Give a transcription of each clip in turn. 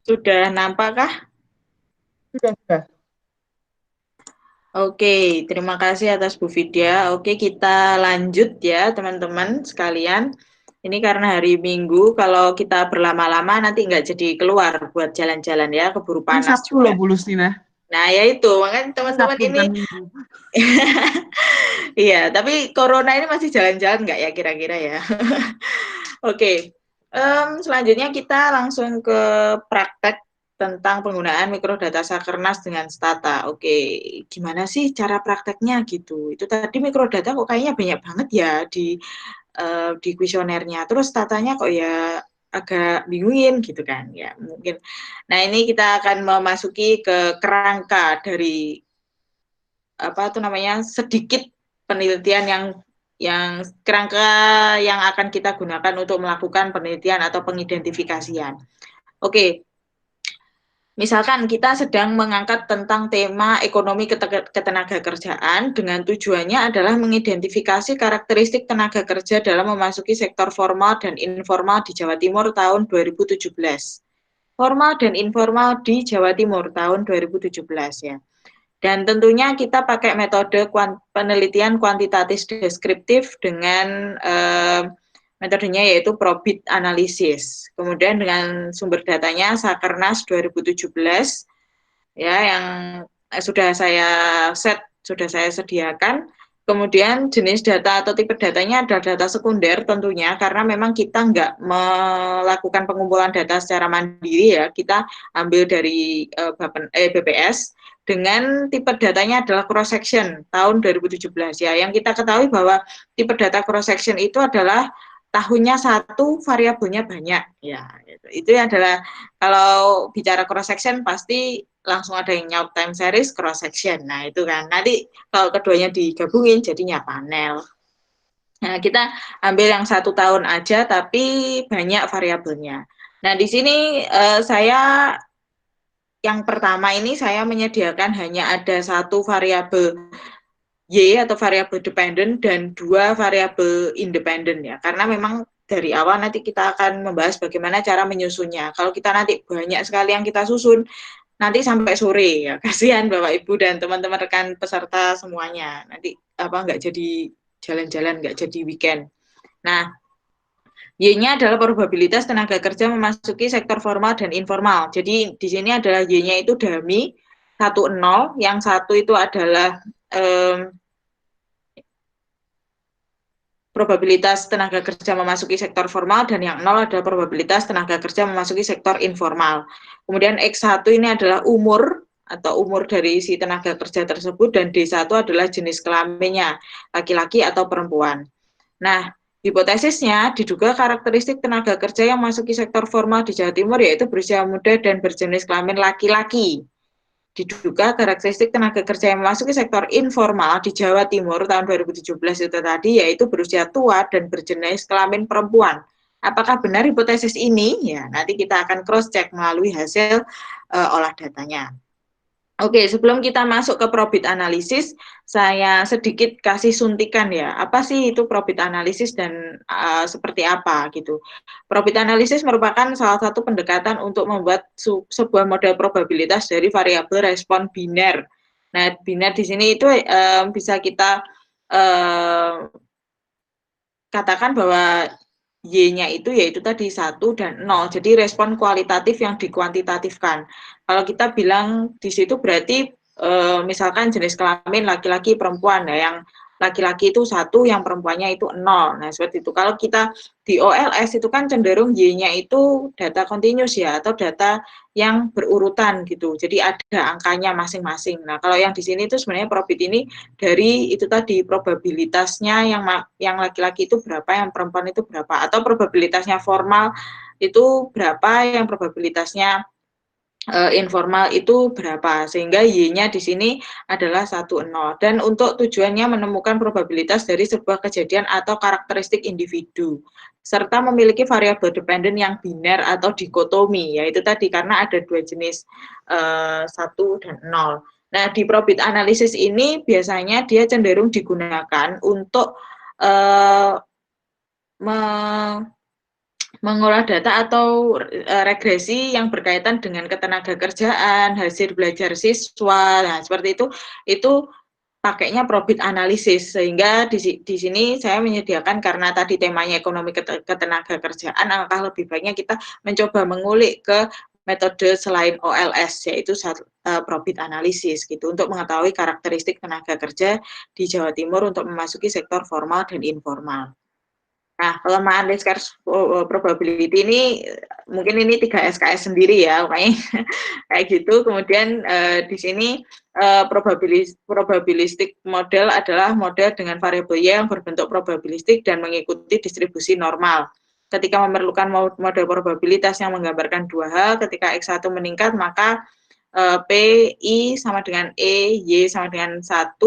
Sudah nampakkah? Sudah. Oke, terima kasih atas Bu Vidya. Oke, kita lanjut ya teman-teman sekalian. Ini karena hari Minggu, kalau kita berlama-lama nanti nggak jadi keluar buat jalan-jalan ya, keburu Ini panas Sabtu loh juga. Bu Lustina. Nah, ya itu, makanya Ini teman-teman Sabtu ini, bukan Minggu. iya, tapi corona ini masih jalan-jalan nggak ya kira-kira ya? Oke, selanjutnya kita langsung ke praktek tentang penggunaan mikrodata Sakernas dengan Stata. Oke, gimana sih cara prakteknya gitu? Itu tadi mikrodata kok kayaknya banyak banget ya di kuesionernya. Terus Statanya kok ya agak bingungin gitu kan ya mungkin. Nah ini kita akan memasuki ke kerangka dari apa tuh namanya sedikit penelitian yang kerangka yang akan kita gunakan untuk melakukan penelitian atau pengidentifikasian. Oke, misalkan kita sedang mengangkat tentang tema ekonomi ketenaga kerjaan dengan tujuannya adalah mengidentifikasi karakteristik tenaga kerja dalam memasuki sektor formal dan informal di Jawa Timur tahun 2017. Formal dan informal di Jawa Timur tahun 2017 ya. Dan tentunya kita pakai metode penelitian kuantitatif deskriptif dengan metodenya yaitu probit analisis. Kemudian dengan sumber datanya Sakernas 2017 ya yang sudah saya sudah saya sediakan. Kemudian jenis data atau tipe datanya adalah data sekunder tentunya karena memang kita nggak melakukan pengumpulan data secara mandiri ya, kita ambil dari BPS dengan tipe datanya adalah cross section tahun 2017 ya. Yang kita ketahui bahwa tipe data cross section itu adalah tahunnya satu, variabelnya banyak ya. Itu adalah kalau bicara cross section pasti langsung ada yang nyaut time series cross section. Nah, itu kan. Nanti kalau keduanya digabungin jadinya panel. Nah, kita ambil yang 1 tahun aja tapi banyak variabelnya. Nah, di sini saya yang pertama ini saya menyediakan hanya ada satu variabel Y atau variabel dependent dan 2 variabel independent ya. Karena memang dari awal nanti kita akan membahas bagaimana cara menyusunnya. Kalau kita nanti banyak sekali yang kita susun, nanti sampai sore ya. Kasihan Bapak Ibu dan teman-teman rekan peserta semuanya. Nanti apa nggak jadi jalan-jalan, nggak jadi weekend. Nah, Y-nya adalah probabilitas tenaga kerja memasuki sektor formal dan informal. Jadi di sini adalah Y-nya itu dummy 1 0, yang satu itu adalah probabilitas tenaga kerja memasuki sektor formal dan yang 0 adalah probabilitas tenaga kerja memasuki sektor informal. Kemudian X1 ini adalah umur atau umur dari si tenaga kerja tersebut dan D1 adalah jenis kelaminnya, laki-laki atau perempuan. Nah, hipotesisnya diduga karakteristik tenaga kerja yang memasuki sektor formal di Jawa Timur yaitu berusia muda dan berjenis kelamin laki-laki. Diduga karakteristik tenaga kerja yang memasuki sektor informal di Jawa Timur tahun 2017 itu tadi yaitu berusia tua dan berjenis kelamin perempuan. Apakah benar hipotesis ini? Ya, nanti kita akan cross check melalui hasil olah datanya. Oke, sebelum kita masuk ke probit analisis, saya sedikit kasih suntikan ya. Apa sih itu probit analisis dan seperti apa gitu. Probit analisis merupakan salah satu pendekatan untuk membuat sebuah model probabilitas dari variabel respon biner. Nah, biner di sini itu bisa kita katakan bahwa Y-nya itu yaitu tadi 1 dan 0. Jadi respon kualitatif yang dikuantitatifkan. Kalau kita bilang di situ berarti misalkan jenis kelamin laki-laki perempuan ya, yang laki-laki itu 1, yang perempuannya itu 0. Nah, seperti itu. Kalau kita di OLS itu kan cenderung Y-nya itu data continuous ya atau data yang berurutan gitu. Jadi ada angkanya masing-masing. Nah, kalau yang di sini itu sebenarnya probit ini dari itu tadi probabilitasnya yang laki-laki itu berapa, yang perempuan itu berapa, atau probabilitasnya formal itu berapa, yang probabilitasnya informal itu berapa, sehingga Y-nya di sini adalah 1 0. Dan untuk tujuannya menemukan probabilitas dari sebuah kejadian atau karakteristik individu serta memiliki variabel dependen yang biner atau dikotomi, yaitu tadi karena ada 2 jenis 1 dan 0. Nah, di probit analisis ini biasanya dia cenderung digunakan untuk mengolah data atau regresi yang berkaitan dengan ketenaga kerjaan, hasil belajar siswa. Nah, seperti itu pakainya probit analisis, sehingga di sini saya menyediakan karena tadi temanya ekonomi ketenaga kerjaan, maka lebih baiknya kita mencoba mengulik ke metode selain OLS, yaitu probit analisis gitu, untuk mengetahui karakteristik tenaga kerja di Jawa Timur untuk memasuki sektor formal dan informal. Nah, pelemahan risk probability ini mungkin ini 3 SKS sendiri ya, makanya kayak gitu. Kemudian di sini probabilistik model adalah model dengan variabel Y yang berbentuk probabilistik dan mengikuti distribusi normal. Ketika memerlukan model probabilitas yang menggambarkan dua hal, ketika X1 meningkat maka P, I sama dengan E, Y sama dengan 1,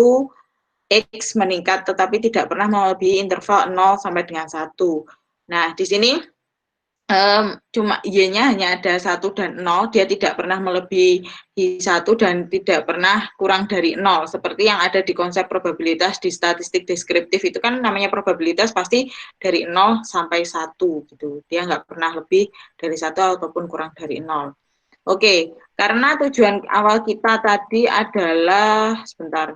X meningkat tetapi tidak pernah melebihi interval 0 sampai dengan 1. Nah, di sini cuma Y-nya hanya ada 1 dan 0, dia tidak pernah melebihi 1 dan tidak pernah kurang dari 0. Seperti yang ada di konsep probabilitas di statistik deskriptif, itu kan namanya probabilitas pasti dari 0 sampai 1 gitu. Dia nggak pernah lebih dari 1 ataupun kurang dari 0. Oke, karena tujuan awal kita tadi adalah, sebentar,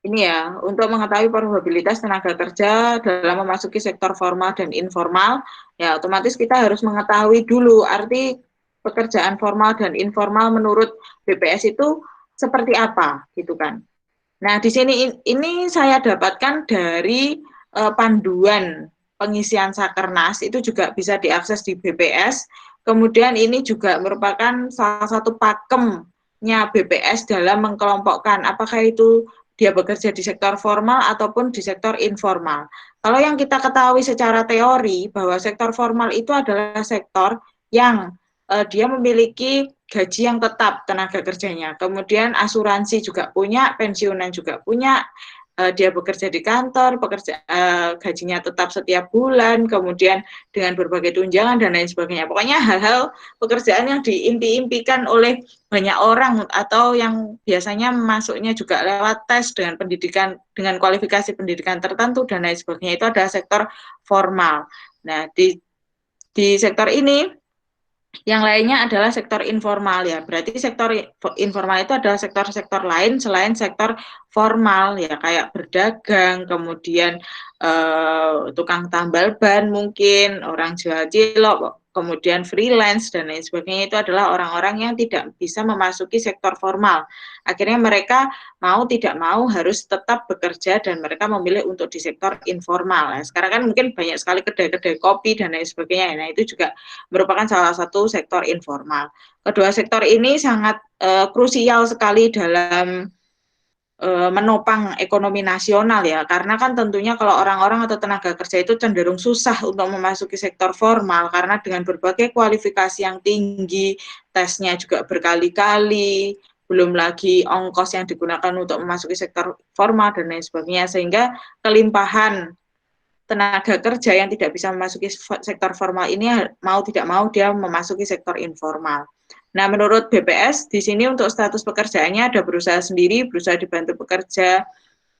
ini ya, untuk mengetahui probabilitas tenaga kerja dalam memasuki sektor formal dan informal, ya otomatis kita harus mengetahui dulu arti pekerjaan formal dan informal menurut BPS itu seperti apa, gitu kan. Nah, di sini ini saya dapatkan dari panduan pengisian Sakernas, itu juga bisa diakses di BPS. Kemudian ini juga merupakan salah satu pakemnya BPS dalam mengkelompokkan apakah itu dia bekerja di sektor formal ataupun di sektor informal. Kalau yang kita ketahui secara teori bahwa sektor formal itu adalah sektor yang dia memiliki gaji yang tetap tenaga kerjanya, kemudian asuransi juga punya, pensiunan juga punya, dia bekerja di kantor, gajinya tetap setiap bulan, kemudian dengan berbagai tunjangan dan lain sebagainya. Pokoknya hal-hal pekerjaan yang diimpi-impikan oleh banyak orang atau yang biasanya masuknya juga lewat tes dengan pendidikan, dengan kualifikasi pendidikan tertentu dan lain sebagainya, itu adalah sektor formal. Nah, di sektor ini yang lainnya adalah sektor informal ya. Berarti sektor informal itu adalah sektor-sektor lain selain sektor formal ya, kayak berdagang, kemudian tukang tambal ban mungkin, orang jual cilok, kemudian freelance dan lain sebagainya, itu adalah orang-orang yang tidak bisa memasuki sektor formal. Akhirnya mereka mau tidak mau harus tetap bekerja dan mereka memilih untuk di sektor informal. Nah, sekarang kan mungkin banyak sekali kedai-kedai kopi dan lain sebagainya. Nah, itu juga merupakan salah satu sektor informal. Kedua sektor ini sangat krusial sekali dalam menopang ekonomi nasional ya, karena kan tentunya kalau orang-orang atau tenaga kerja itu cenderung susah untuk memasuki sektor formal karena dengan berbagai kualifikasi yang tinggi, tesnya juga berkali-kali, belum lagi ongkos yang digunakan untuk memasuki sektor formal dan lain sebagainya, sehingga kelimpahan tenaga kerja yang tidak bisa memasuki sektor formal ini mau tidak mau dia memasuki sektor informal. Nah, menurut BPS di sini untuk status pekerjaannya ada berusaha sendiri, berusaha dibantu pekerja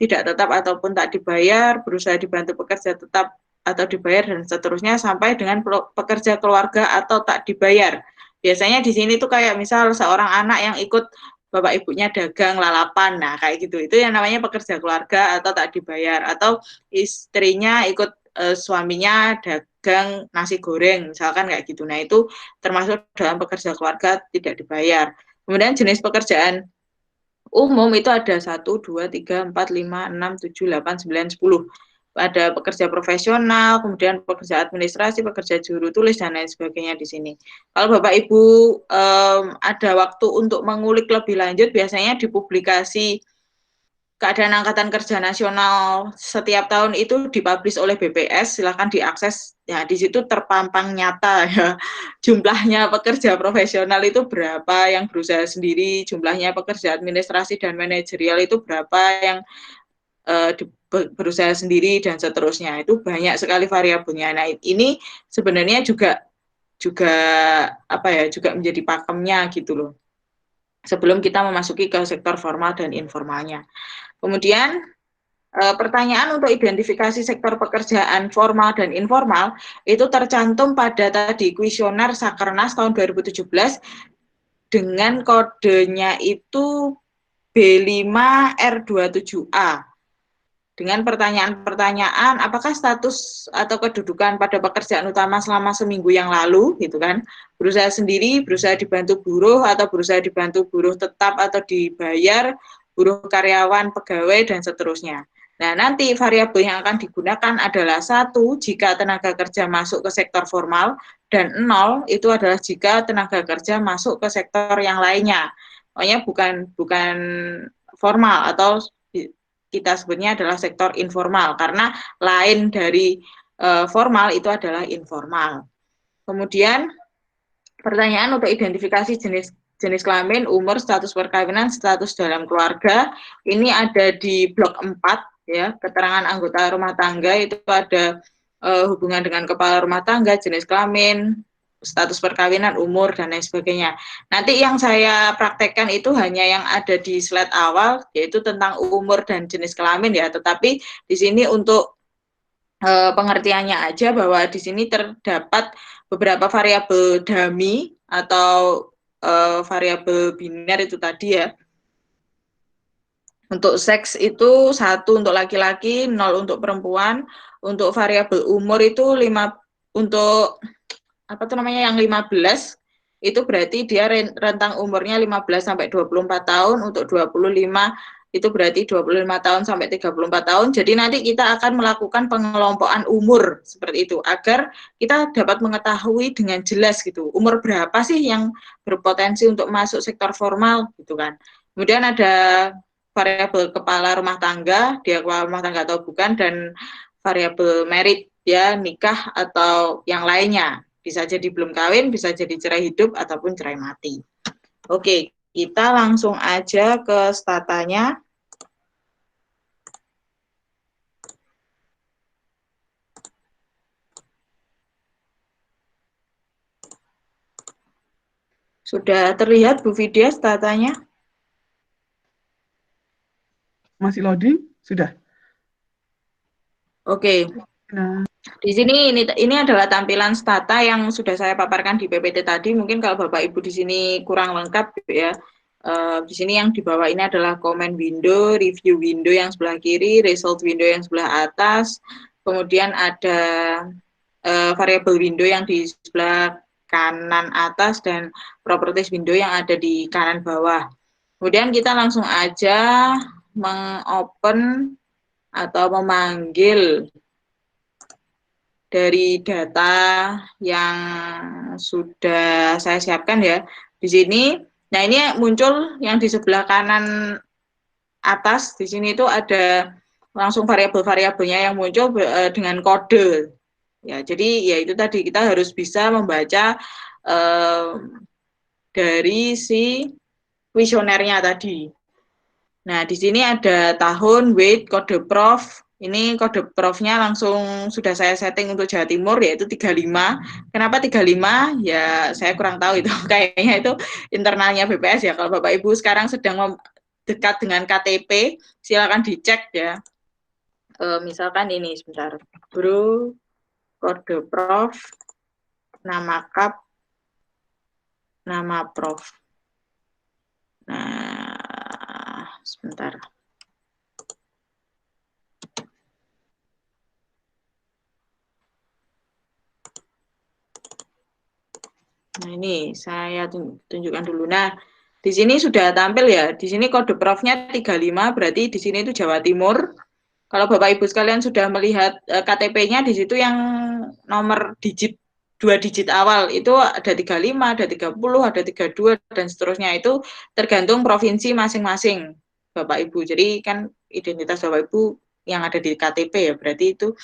tidak tetap ataupun tak dibayar, berusaha dibantu pekerja tetap atau dibayar dan seterusnya sampai dengan pekerja keluarga atau tak dibayar. Biasanya di sini tuh kayak misal seorang anak yang ikut bapak ibunya dagang lalapan, nah kayak gitu, itu yang namanya pekerja keluarga atau tak dibayar, atau istrinya ikut suaminya dagang nasi goreng misalkan kayak gitu. Nah, itu termasuk dalam pekerja keluarga tidak dibayar. Kemudian jenis pekerjaan umum itu ada 1, 2, 3, 4, 5, 6, 7, 8, 9, 10. Ada pekerja profesional, kemudian pekerja administrasi, pekerja juru tulis, dan lain sebagainya di sini. Kalau Bapak Ibu ada waktu untuk mengulik lebih lanjut, biasanya di publikasi Keadaan Angkatan Kerja Nasional setiap tahun itu dipublish oleh BPS, silahkan diakses. Ya, di situ terpampang nyata ya, jumlahnya pekerja profesional itu berapa yang berusaha sendiri, jumlahnya pekerja administrasi dan manajerial itu berapa yang berusaha sendiri dan seterusnya. Itu banyak sekali variabelnya. Nah, ini sebenarnya juga juga apa ya, juga menjadi pakemnya gitu loh. Sebelum kita memasuki ke sektor formal dan informalnya. Kemudian pertanyaan untuk identifikasi sektor pekerjaan formal dan informal itu tercantum pada tadi kuesioner Sakernas tahun 2017 dengan kodenya itu B5R27A dengan pertanyaan-pertanyaan apakah status atau kedudukan pada pekerjaan utama selama seminggu yang lalu gitu kan, berusaha sendiri, berusaha dibantu buruh atau berusaha dibantu buruh tetap atau dibayar, buruh karyawan, pegawai dan seterusnya. Nah, nanti variabel yang akan digunakan adalah 1 jika tenaga kerja masuk ke sektor formal dan 0 itu adalah jika tenaga kerja masuk ke sektor yang lainnya. Pokoknya bukan formal atau kita sebutnya adalah sektor informal karena lain dari formal itu adalah informal. Kemudian pertanyaan untuk identifikasi jenis kelamin, umur, status perkawinan, status dalam keluarga. Ini ada di blok 4 ya, keterangan anggota rumah tangga itu ada hubungan dengan kepala rumah tangga, jenis kelamin, status perkawinan, umur, dan lain sebagainya. Nanti yang saya praktekkan itu hanya yang ada di slide awal, yaitu tentang umur dan jenis kelamin ya, tetapi di sini untuk pengertiannya aja bahwa di sini terdapat beberapa variabel dummy atau variabel biner itu tadi ya. Untuk seks itu 1 untuk laki-laki, 0 untuk perempuan. Untuk variabel umur itu 5 untuk apa tuh namanya yang 15 itu berarti dia rentang umurnya 15 sampai 24 tahun, untuk 25 itu berarti 25 tahun sampai 34 tahun. Jadi nanti kita akan melakukan pengelompokan umur seperti itu agar kita dapat mengetahui dengan jelas gitu, umur berapa sih yang berpotensi untuk masuk sektor formal gitu kan. Kemudian ada variabel kepala rumah tangga, dia kepala rumah tangga atau bukan, dan variabel merit ya, nikah atau yang lainnya. Bisa jadi belum kawin, bisa jadi cerai hidup, ataupun cerai mati. Oke, kita langsung aja ke statanya. Sudah terlihat Bu Vidya statanya? Masih loading? Sudah. Oke. Nah. Di sini ini adalah tampilan stata yang sudah saya paparkan di PPT tadi. Mungkin kalau Bapak Ibu di sini kurang lengkap ya. Di sini yang di bawah ini adalah comment window, review window yang sebelah kiri, result window yang sebelah atas. Kemudian ada variable window yang di sebelah kanan atas dan properties window yang ada di kanan bawah. Kemudian kita langsung aja mengopen atau memanggil dari data yang sudah saya siapkan ya di sini. Nah, ini muncul yang di sebelah kanan atas di sini itu ada langsung variabel-variabelnya yang muncul dengan kode. Ya, jadi ya itu tadi kita harus bisa membaca dari si kuesionernya tadi. Nah, di sini ada tahun, weight, kode prof. Ini kode profnya langsung sudah saya setting untuk Jawa Timur, yaitu 35. Kenapa 35? Ya, saya kurang tahu itu. Kayaknya itu internalnya BPS ya. Kalau Bapak Ibu sekarang sedang dekat dengan KTP, silakan dicek ya. Misalkan ini, sebentar. Bro, kode prof, nama kap, nama prof. Nah, sebentar. Nah, ini saya tunjukkan dulu. Nah, di sini sudah tampil ya. Di sini kode profnya 35, berarti di sini itu Jawa Timur. Kalau Bapak Ibu sekalian sudah melihat KTP-nya di situ yang nomor digit 2 digit awal itu ada 35, ada 30, ada 32 dan seterusnya, itu tergantung provinsi masing-masing Bapak Ibu. Jadi kan identitas Bapak Ibu yang ada di KTP ya, berarti itu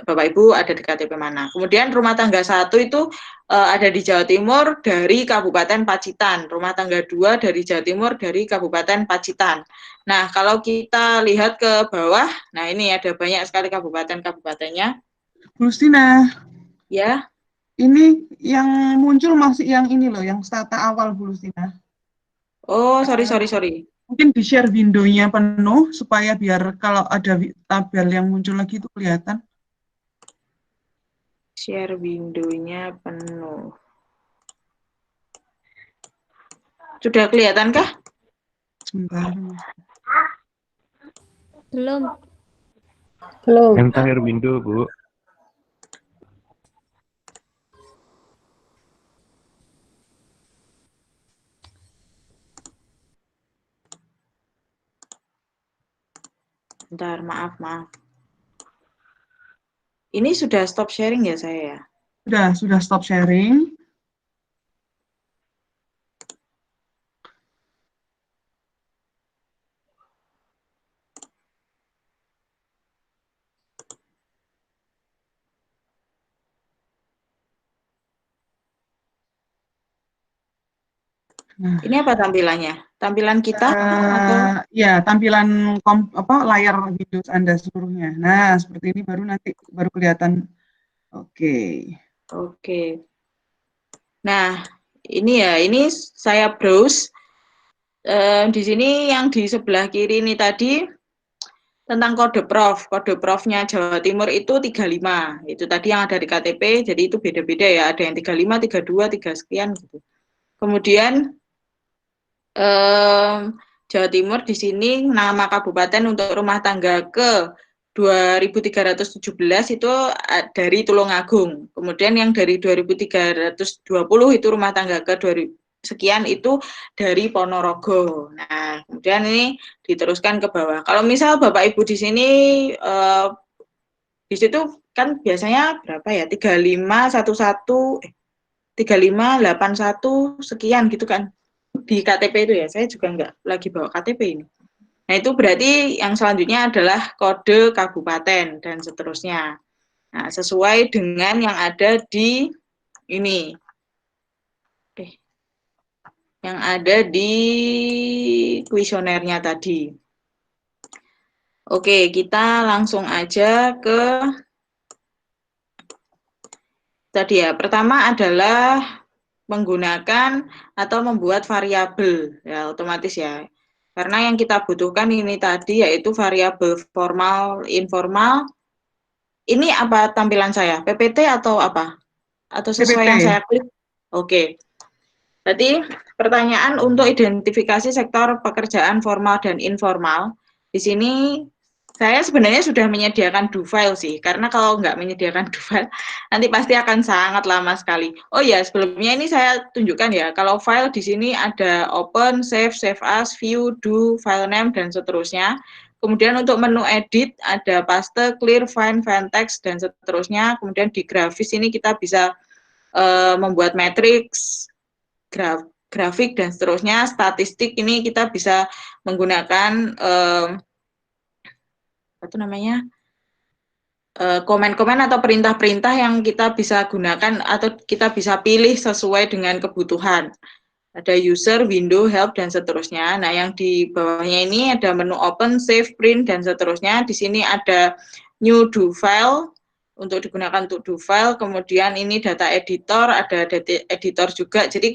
Bapak Ibu ada di KTP mana. Kemudian rumah tangga 1 itu ada di Jawa Timur dari Kabupaten Pacitan. Rumah tangga 2 dari Jawa Timur dari Kabupaten Pacitan. Nah, kalau kita lihat ke bawah, nah ini ada banyak sekali kabupaten-kabupatennya. Bu Rustina. Ya. Ini yang muncul masih yang ini loh, yang stata awal Bu Rustina. Oh, sorry. Mungkin di-share window-nya penuh supaya biar kalau ada tabel yang muncul lagi itu kelihatan. Share window-nya penuh. Sudah kelihatankah? Sebentar. Belum. Entire window, Bu. Bentar, maaf. Ini sudah stop sharing ya saya ya? Sudah stop sharing. Nah, ini apa tampilannya? Tampilan kita atau? Ya, tampilan layar Windows Anda seluruhnya. Nah, seperti ini baru kelihatan. Oke. Nah, ini saya browse. Di sini yang di sebelah kiri ini tadi tentang kode prof. Kode profnya Jawa Timur itu 35. Itu tadi yang ada di KTP, jadi itu beda-beda ya. Ada yang 35, 32, 3 sekian gitu. Kemudian Jawa Timur di sini nama kabupaten untuk rumah tangga ke 2317 itu dari Tulungagung. Kemudian yang dari 2320 itu rumah tangga ke 2000 sekian itu dari Ponorogo. Nah, kemudian ini diteruskan ke bawah. Kalau misal Bapak Ibu di sini di situ kan biasanya berapa ya? 3511 3581 sekian gitu kan. Di KTP itu ya, saya juga nggak lagi bawa KTP ini. Nah, itu berarti yang selanjutnya adalah kode kabupaten dan seterusnya. Nah, sesuai dengan yang ada di ini. Yang ada di kuesionernya tadi. Oke, kita langsung aja ke tadi ya. Pertama adalah menggunakan atau membuat variabel, ya otomatis ya. Karena yang kita butuhkan ini tadi yaitu variabel formal, informal. Ini apa tampilan saya? PPT atau apa? Atau sesuai PPT. yang saya klik? Oke. Berarti pertanyaan untuk identifikasi sektor pekerjaan formal dan informal. Di sini saya sebenarnya sudah menyediakan do file sih, karena kalau nggak menyediakan do file, nanti pasti akan sangat lama sekali. Oh ya, sebelumnya ini saya tunjukkan ya, kalau file di sini ada open, save, save as, view, do, file name, dan seterusnya. Kemudian untuk menu edit, ada paste, clear, find, find text, dan seterusnya. Kemudian di grafis ini kita bisa membuat matrix, grafik, dan seterusnya. Statistik ini kita bisa menggunakan komen-komen atau perintah-perintah yang kita bisa gunakan atau kita bisa pilih sesuai dengan kebutuhan. Ada user, window, help, dan seterusnya. Nah, yang di bawahnya ini ada menu open, save, print, dan seterusnya. Di sini ada new do file untuk digunakan untuk do file. Kemudian ini data editor, ada data editor juga. Jadi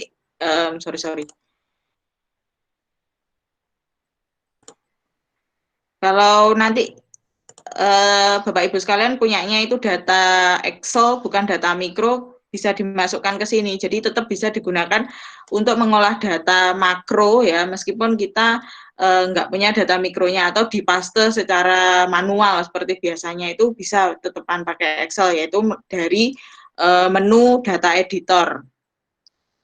sorry. Kalau nanti Bapak Ibu sekalian punyanya itu data Excel bukan data mikro, bisa dimasukkan ke sini. Jadi tetap bisa digunakan untuk mengolah data makro ya, meskipun kita nggak punya data mikronya atau dipaste secara manual seperti biasanya, itu bisa tetepan pakai Excel, yaitu dari menu data editor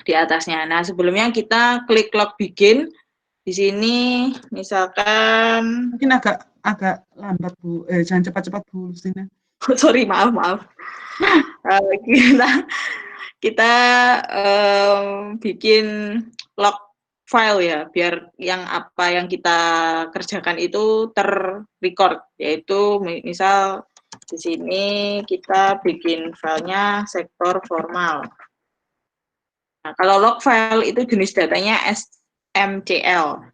di atasnya. Nah, sebelumnya kita klik log begin. Di sini misalkan mungkin agak lambat Bu, jangan cepat-cepat Bu Lustina. Sorry, maaf. Kita bikin log file ya, biar apa yang kita kerjakan itu terrecord, yaitu misal di sini kita bikin filenya sektor formal. Nah, kalau log file itu jenis datanya SMCL.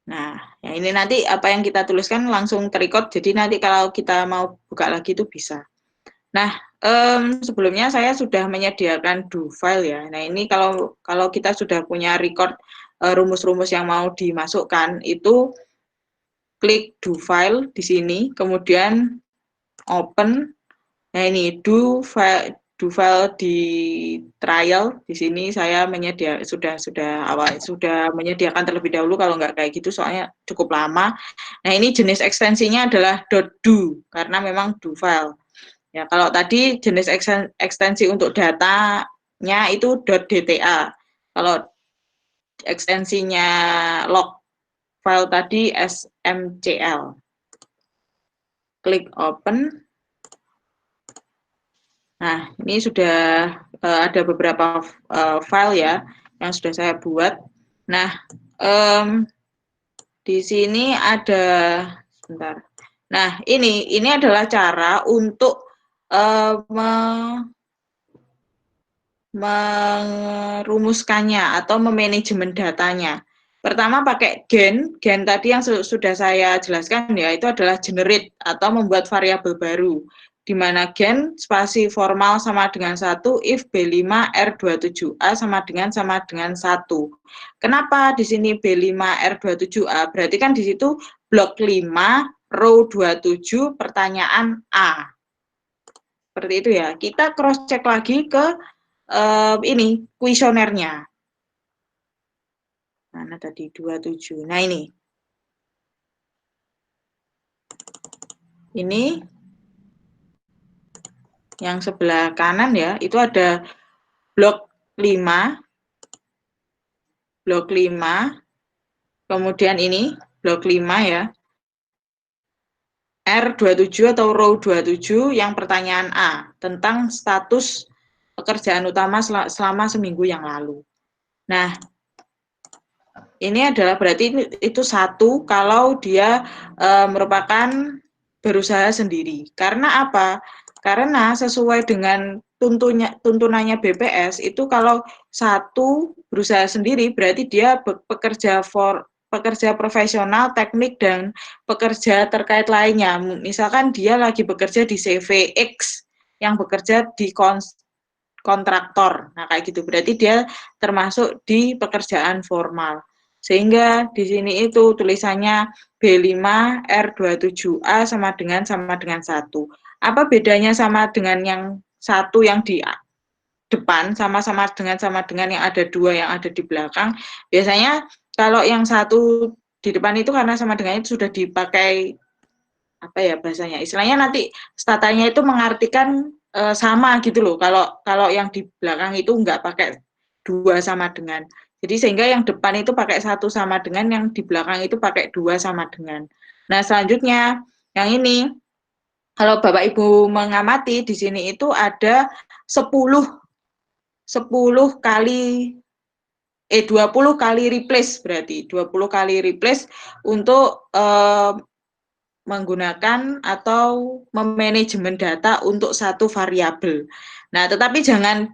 Nah, ya ini nanti apa yang kita tuliskan langsung terrecord, jadi nanti kalau kita mau buka lagi itu bisa. Nah, sebelumnya saya sudah menyediakan do file ya. Nah, ini kalau kita sudah punya record rumus-rumus yang mau dimasukkan, itu klik do file di sini, kemudian open. Nah ini do file di trial. Di sini saya sudah menyediakan terlebih dahulu, kalau nggak kayak gitu soalnya cukup lama. Nah ini jenis ekstensinya adalah .do karena memang do file. Ya kalau tadi jenis ekstensi untuk datanya itu .dta. Kalau ekstensinya log file tadi smcl. Klik open. Nah, ini sudah ada beberapa file ya yang sudah saya buat. Nah, di sini ada, sebentar. Nah, ini adalah cara untuk merumuskannya atau memanajemen datanya. Pertama pakai gen tadi yang sudah saya jelaskan ya, itu adalah generate atau membuat variabel baru, di mana gen spasi formal sama dengan 1 if B5 R27A sama dengan 1. Kenapa di sini B5 R27A? Berarti kan di situ blok 5 row 27 pertanyaan A. Seperti itu ya. Kita cross check lagi ke ini kuesionernya. Mana tadi 27. Nah ini. Ini yang sebelah kanan ya, itu ada blok 5. Blok 5. Kemudian ini blok 5 ya. R27 atau row 27 yang pertanyaan A tentang status pekerjaan utama selama seminggu yang lalu. Nah, ini adalah berarti itu 1 kalau dia merupakan berusaha sendiri. Karena apa? Karena sesuai dengan tuntunannya BPS itu kalau 1 berusaha sendiri berarti dia pekerja profesional, teknik, dan pekerja terkait lainnya. Misalkan dia lagi bekerja di CVX yang bekerja di kontraktor. Nah, kayak gitu. Berarti dia termasuk di pekerjaan formal. Sehingga di sini itu tulisannya B5 R27A sama dengan 1. Apa bedanya sama dengan yang 1 yang di depan sama dengan yang ada 2 yang ada di belakang? Biasanya kalau yang 1 di depan itu karena sama dengan itu sudah dipakai apa ya bahasanya? Istilahnya nanti statanya itu mengartikan sama gitu loh. Kalau yang di belakang itu enggak pakai 2 sama dengan. Jadi sehingga yang depan itu pakai 1 sama dengan, yang di belakang itu pakai 2 sama dengan. Nah, selanjutnya yang ini kalau Bapak Ibu mengamati di sini itu ada 10 kali 20 kali replace, berarti 20 kali replace untuk menggunakan atau memanajemen data untuk 1 variabel. Nah, tetapi jangan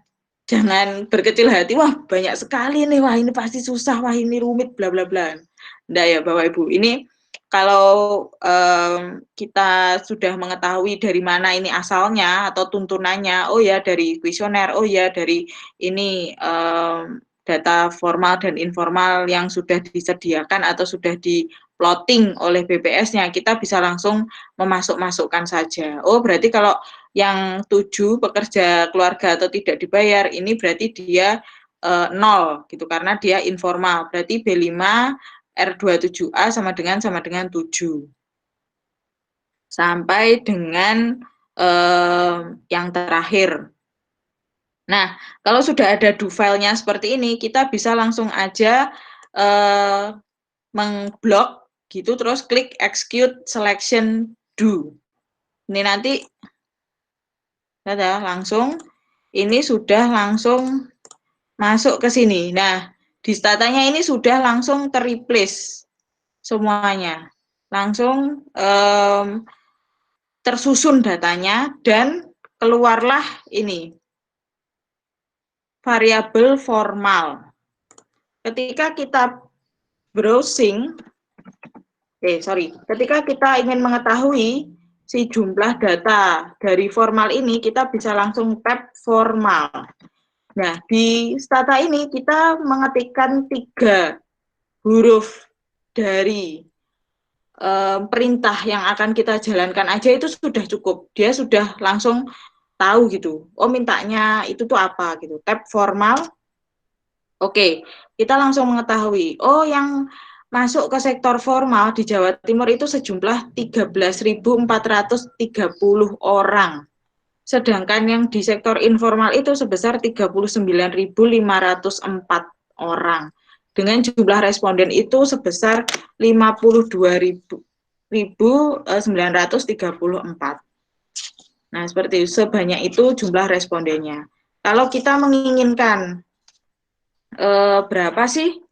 berkecil hati, wah banyak sekali nih, wah ini pasti susah, wah ini rumit, bla bla bla. Enggak ya Bapak Ibu, ini kalau kita sudah mengetahui dari mana ini asalnya atau tuntunannya, oh ya dari kuesioner, oh ya dari ini data formal dan informal yang sudah disediakan atau sudah di plotting oleh BPS-nya, kita bisa langsung memasukkan saja. Oh, berarti kalau yang 7 pekerja keluarga atau tidak dibayar, ini berarti dia 0 gitu karena dia informal. Berarti B5 R27A sama dengan 7. Sampai dengan yang terakhir. Nah, kalau sudah ada do file-nya seperti ini, kita bisa langsung aja mengblok gitu, terus klik execute selection do. Ini nanti langsung ini sudah langsung masuk ke sini. Nah, di statanya ini sudah langsung terreplace semuanya. Langsung tersusun datanya dan keluarlah ini variabel formal. Ketika kita browsing, ketika kita ingin mengetahui si jumlah data dari formal ini, kita bisa langsung tab formal. Nah, di stata ini kita mengetikkan 3 huruf dari perintah yang akan kita jalankan aja itu sudah cukup. Dia sudah langsung tahu gitu. Oh, mintanya itu tuh apa gitu. Tab formal. Oke, kita langsung mengetahui. Oh, yang masuk ke sektor formal di Jawa Timur itu sejumlah 13.430 orang. Sedangkan yang di sektor informal itu sebesar 39.504 orang. Dengan jumlah responden itu sebesar 52.934. Nah, seperti itu, sebanyak itu jumlah respondennya. Kalau kita menginginkan berapa sih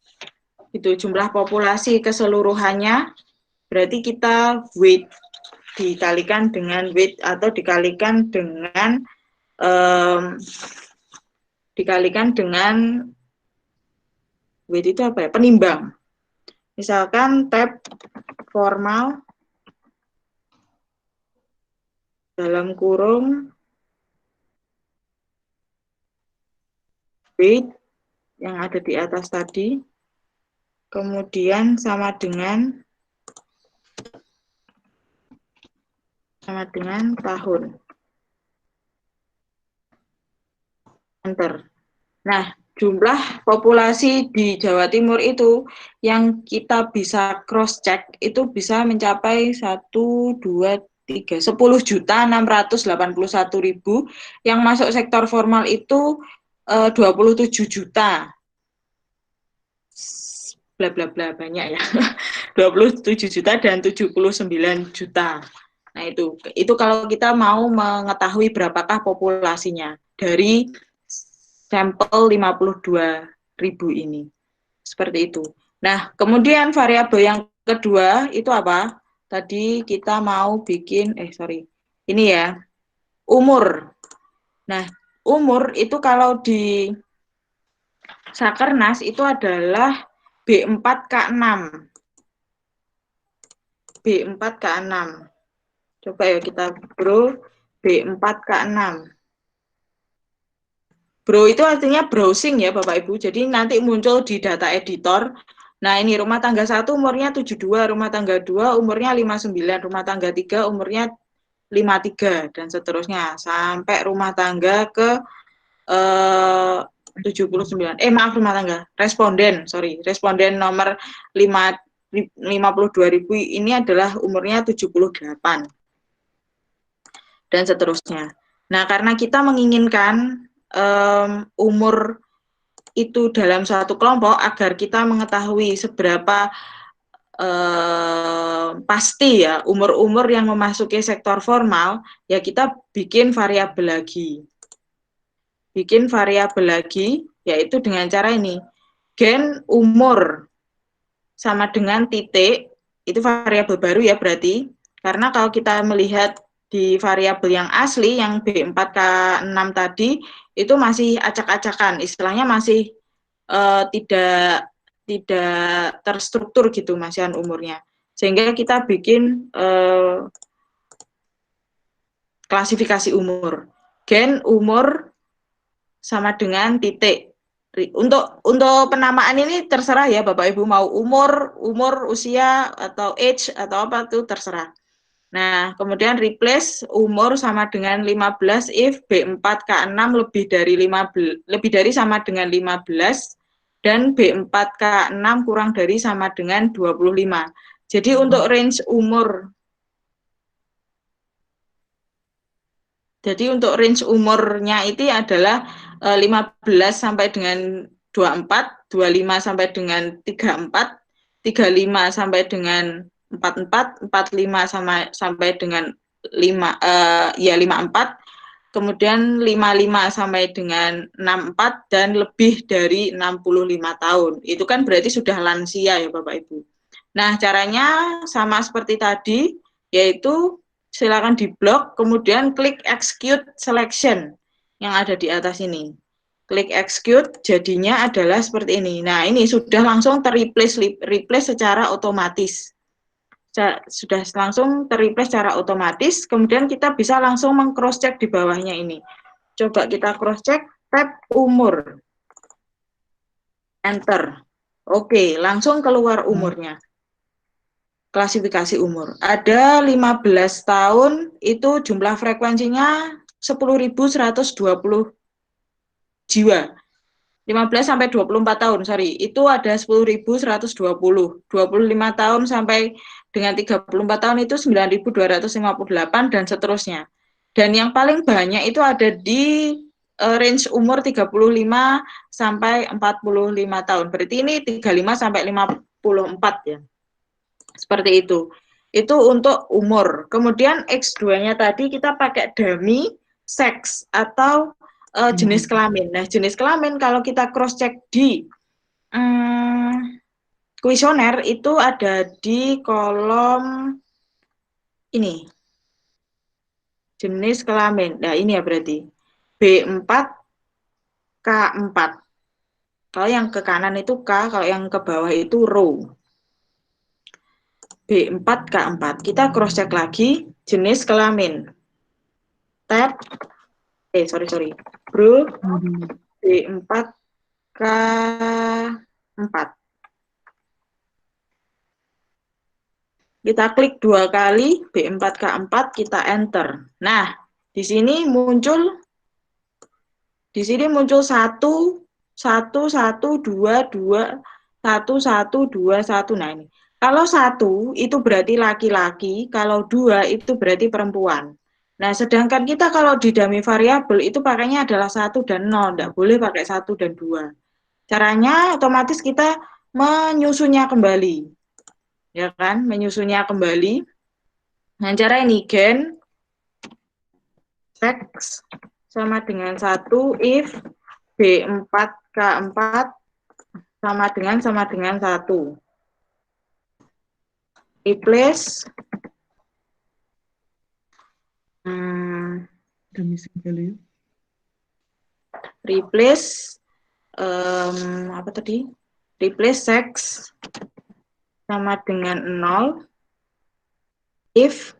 itu jumlah populasi keseluruhannya, berarti kita weight dikalikan dengan weight atau dikalikan dengan weight itu apa ya? Penimbang. Misalkan tab formal dalam kurung weight yang ada di atas tadi, kemudian sama dengan tahun. Enter. Nah, jumlah populasi di Jawa Timur itu yang kita bisa cross check itu bisa mencapai 10.681.000, yang masuk sektor formal itu 27 juta. Bla bla bla, banyak ya. 27 juta dan 79 juta. Nah, itu kalau kita mau mengetahui berapakah populasinya dari sampel 52.000 ini. Seperti itu. Nah, kemudian variabel yang kedua itu apa? Tadi kita mau bikin, ini ya, umur. Nah, umur itu kalau di Sakernas itu adalah B4K6. B4K6. Coba ya kita bro, B4K6. Bro itu artinya browsing ya Bapak Ibu. Jadi nanti muncul di data editor. Nah, ini rumah tangga 1 umurnya 72, rumah tangga 2 umurnya 59, rumah tangga 3 umurnya 53 dan seterusnya sampai rumah tangga ke 79. Maaf, rumah tangga. Responden nomor 52.000 ini adalah umurnya 78 dan seterusnya. Nah, karena kita menginginkan umur itu dalam suatu kelompok agar kita mengetahui seberapa pasti ya umur-umur yang memasuki sektor formal, ya kita bikin variabel lagi. Yaitu dengan cara ini. Gen umur sama dengan titik, itu variabel baru ya berarti. Karena kalau kita melihat di variabel yang asli, yang B4K6 tadi, itu masih acak-acakan, istilahnya masih tidak terstruktur gitu masihan umurnya. Sehingga kita bikin klasifikasi umur. Gen umur sama dengan titik. Untuk penamaan ini terserah ya Bapak Ibu, mau umur, usia atau age atau apa itu terserah. Nah, kemudian replace umur sama dengan 15 if B4K6 lebih dari sama dengan 15 dan B4K6 kurang dari sama dengan 25. Jadi untuk range umurnya itu adalah 15 sampai dengan 24, 25 sampai dengan 34, 35 sampai dengan 44, 45 sampai dengan 54, kemudian 55 sampai dengan 64 dan lebih dari 65 tahun. Itu kan berarti sudah lansia ya Bapak Ibu. Nah, caranya sama seperti tadi, yaitu silakan diblok, kemudian klik execute selection yang ada di atas ini. Klik execute, jadinya adalah seperti ini. Nah, ini sudah langsung replace secara otomatis. Sudah langsung replace secara otomatis, kemudian kita bisa langsung meng-cross check di bawahnya ini. Coba kita cross check tab umur. Enter. Oke, langsung keluar umurnya. Klasifikasi umur. Ada 15 tahun, itu jumlah frekuensinya 10.120 jiwa. 15 sampai 24 tahun, sorry, itu ada 10.120. 25 tahun sampai dengan 34 tahun itu 9.258 dan seterusnya. Dan yang paling banyak itu ada di range umur 35 sampai 45 tahun. Berarti ini 35 sampai 54 ya. Seperti itu. Itu untuk umur. Kemudian X2-nya tadi kita pakai dummy seks atau jenis kelamin. Nah, jenis kelamin kalau kita cross check di kuesioner itu ada di kolom ini. Jenis kelamin. Nah, ini ya berarti B4 K4. Kalau yang ke kanan itu K, kalau yang ke bawah itu row. B4 K4. Kita cross check lagi jenis kelamin. Tab sorry. Bro B4 K4. Kita klik 2 kali B4K4, kita enter. Nah, di sini muncul 1 1 1 2 2 1 1 2 1. Nah, ini. Kalau 1 itu berarti laki-laki, kalau 2 itu berarti perempuan. Nah, sedangkan kita kalau di dummy variabel itu pakainya adalah 1 dan 0, tidak boleh pakai 1 dan 2. Caranya otomatis kita menyusunnya kembali. Ya kan? Menyusunnya kembali. Nah, cara ini gen X sama dengan 1 if B4K4 sama dengan 1. Replace replace apa tadi? Replace sex sama dengan 0 if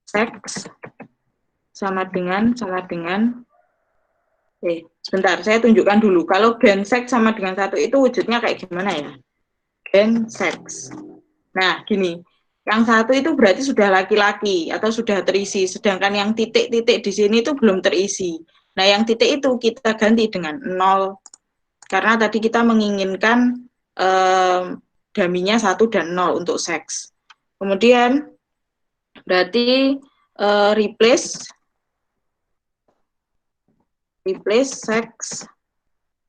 sex sama dengan sebentar, saya tunjukkan dulu. Kalau gen sex sama dengan 1 itu wujudnya kayak gimana ya? Gen sex. Nah, gini. Yang 1 itu berarti sudah laki-laki atau sudah terisi, sedangkan yang titik-titik di sini itu belum terisi. Nah, yang titik itu kita ganti dengan 0, karena tadi kita menginginkan daminya 1 dan 0 untuk seks. Kemudian, berarti replace sex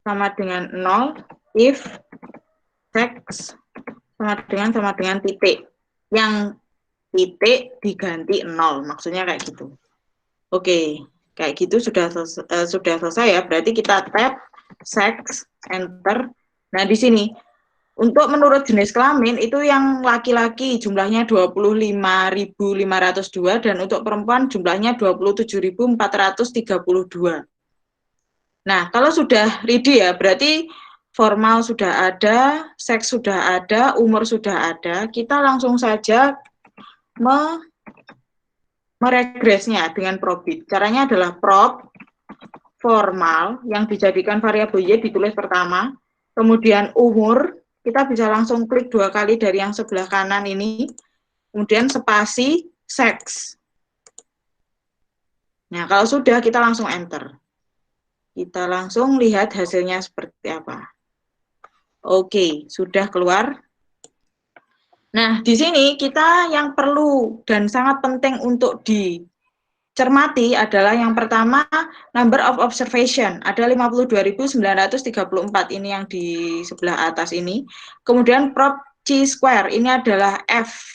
sama dengan 0 if sex sama dengan titik. Yang titik diganti 0, maksudnya kayak gitu. Oke, kayak gitu sudah selesai ya. Berarti kita tab sex, enter. Nah, di sini untuk menurut jenis kelamin itu yang laki-laki jumlahnya 25.502 dan untuk perempuan jumlahnya 27.432. Nah, kalau sudah ready ya, berarti formal sudah ada, seks sudah ada, umur sudah ada, kita langsung saja meregresnya dengan probit. Caranya adalah prob formal yang dijadikan variabel Y ditulis pertama, kemudian umur, kita bisa langsung klik 2 kali dari yang sebelah kanan ini, kemudian spasi seks. Nah, kalau sudah kita langsung enter. Kita langsung lihat hasilnya seperti apa. Oke, sudah keluar. Nah, di sini kita yang perlu dan sangat penting untuk dicermati adalah yang pertama, number of observation. Ada 52.934, ini yang di sebelah atas ini. Kemudian prob chi-square, ini adalah F.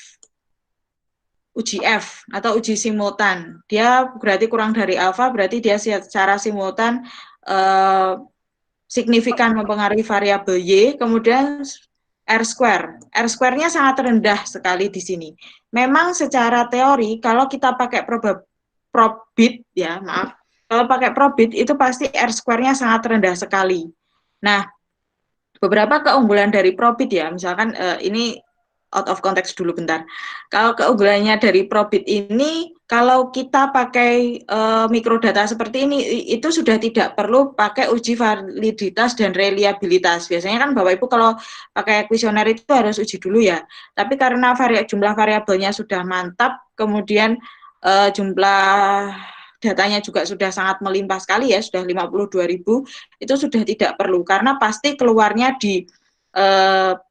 Uji F atau uji simultan. Dia berarti kurang dari alfa, berarti dia secara simultan signifikan mempengaruhi variabel Y. Kemudian R square. R square-nya sangat rendah sekali di sini. Memang secara teori kalau kita pakai probit ya, maaf. Kalau pakai probit itu pasti R square-nya sangat rendah sekali. Nah, beberapa keunggulan dari probit ya, misalkan ini out of context dulu bentar. Kalau keunggulannya dari Probit ini, kalau kita pakai mikrodata seperti ini, itu sudah tidak perlu pakai uji validitas dan reliabilitas. Biasanya kan Bapak Ibu kalau pakai kuesioner itu harus uji dulu ya. Tapi karena jumlah variabelnya sudah mantap, kemudian jumlah datanya juga sudah sangat melimpah sekali ya, sudah 52.000, itu sudah tidak perlu, karena pasti keluarnya di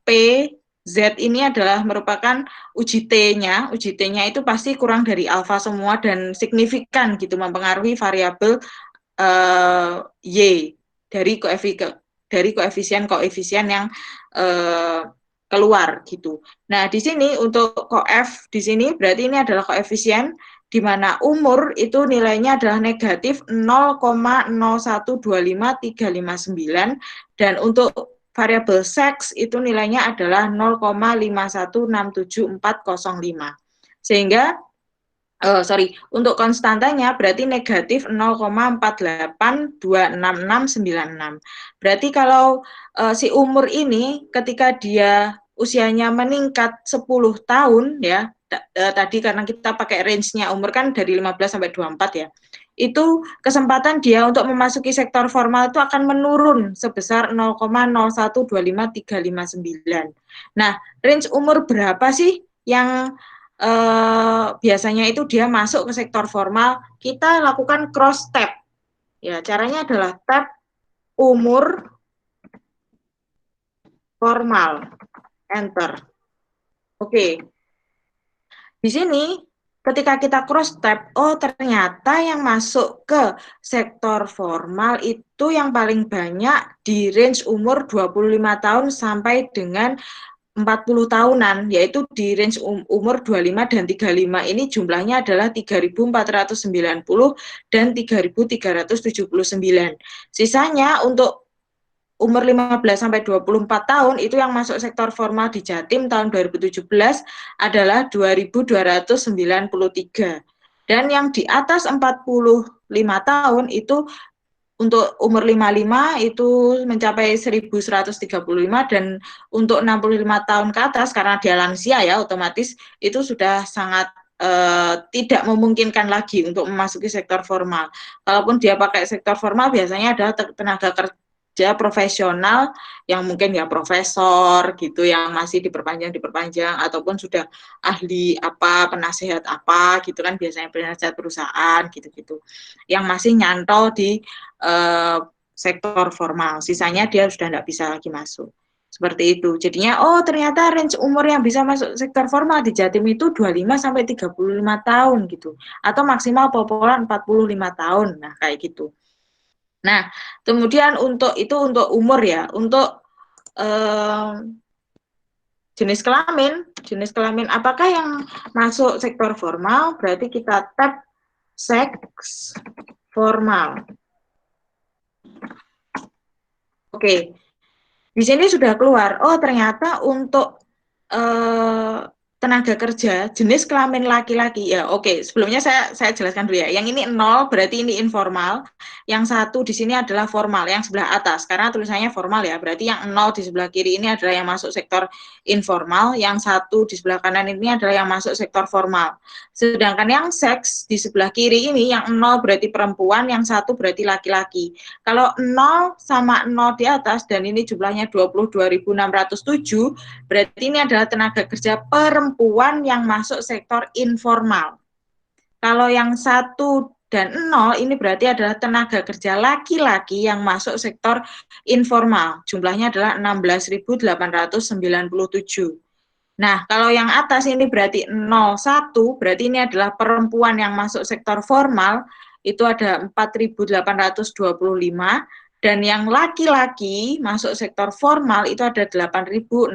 P Z ini adalah merupakan uji T-nya. Uji T-nya itu pasti kurang dari alfa semua dan signifikan gitu mempengaruhi variabel Y dari koefisien yang keluar gitu. Nah, di sini untuk koef di sini berarti ini adalah koefisien di mana umur itu nilainya adalah negatif 0,0125359 dan untuk variabel seks itu nilainya adalah 0,5167405. Sehingga untuk konstantanya berarti negatif 0,4826696. Berarti kalau si umur ini ketika dia usianya meningkat 10 tahun ya, tadi karena kita pakai range-nya umur kan dari 15 sampai 24 ya, itu kesempatan dia untuk memasuki sektor formal itu akan menurun sebesar 0,0125359. Nah, range umur berapa sih yang biasanya itu dia masuk ke sektor formal? Kita lakukan cross tab. Ya, caranya adalah tab umur formal, enter. Oke. Di sini ketika kita cross tab, oh ternyata yang masuk ke sektor formal itu yang paling banyak di range umur 25 tahun sampai dengan 40 tahunan, yaitu di range umur 25 dan 35 ini jumlahnya adalah 3.490 dan 3.379. Sisanya untuk umur 15 sampai 24 tahun itu yang masuk sektor formal di Jatim tahun 2017 adalah 2.293. Dan yang di atas 45 tahun itu untuk umur 55 itu mencapai 1.135 dan untuk 65 tahun ke atas karena dia lansia ya otomatis itu sudah sangat tidak memungkinkan lagi untuk memasuki sektor formal. Kalaupun dia pakai sektor formal biasanya adalah tenaga kerja profesional yang mungkin ya profesor gitu yang masih diperpanjang ataupun sudah ahli apa penasehat apa gitu kan biasanya penasehat perusahaan gitu-gitu yang masih nyantol di sektor formal. Sisanya dia sudah tidak bisa lagi masuk. Seperti itu. Jadinya, oh ternyata range umur yang bisa masuk sektor formal di Jatim itu 25 sampai 35 tahun gitu. Atau maksimal popolan 45 tahun. Nah, kayak gitu. Nah, kemudian untuk itu untuk umur ya. Untuk jenis kelamin apakah yang masuk sektor formal? Berarti kita tab seks formal. Oke, di sini sudah keluar. Oh, ternyata untuk tenaga kerja jenis kelamin laki-laki ya. Oke, sebelumnya saya jelaskan dulu ya. Yang ini 0 berarti ini informal. Yang satu di sini adalah formal, yang sebelah atas karena tulisannya formal ya. Berarti yang 0 di sebelah kiri ini adalah yang masuk sektor informal, yang satu di sebelah kanan ini adalah yang masuk sektor formal. Sedangkan yang seks di sebelah kiri ini yang 0 berarti perempuan, yang satu berarti laki-laki. Kalau 0 sama 0 di atas dan ini jumlahnya 22.607 berarti ini adalah tenaga kerja perempuan yang masuk sektor informal. Kalau yang 1 dan 0 ini berarti adalah tenaga kerja laki-laki yang masuk sektor informal. Jumlahnya adalah 16.897. Nah, kalau yang atas ini berarti 01, berarti ini adalah perempuan yang masuk sektor formal, itu ada 4.825, dan yang laki-laki masuk sektor formal itu ada 8.605.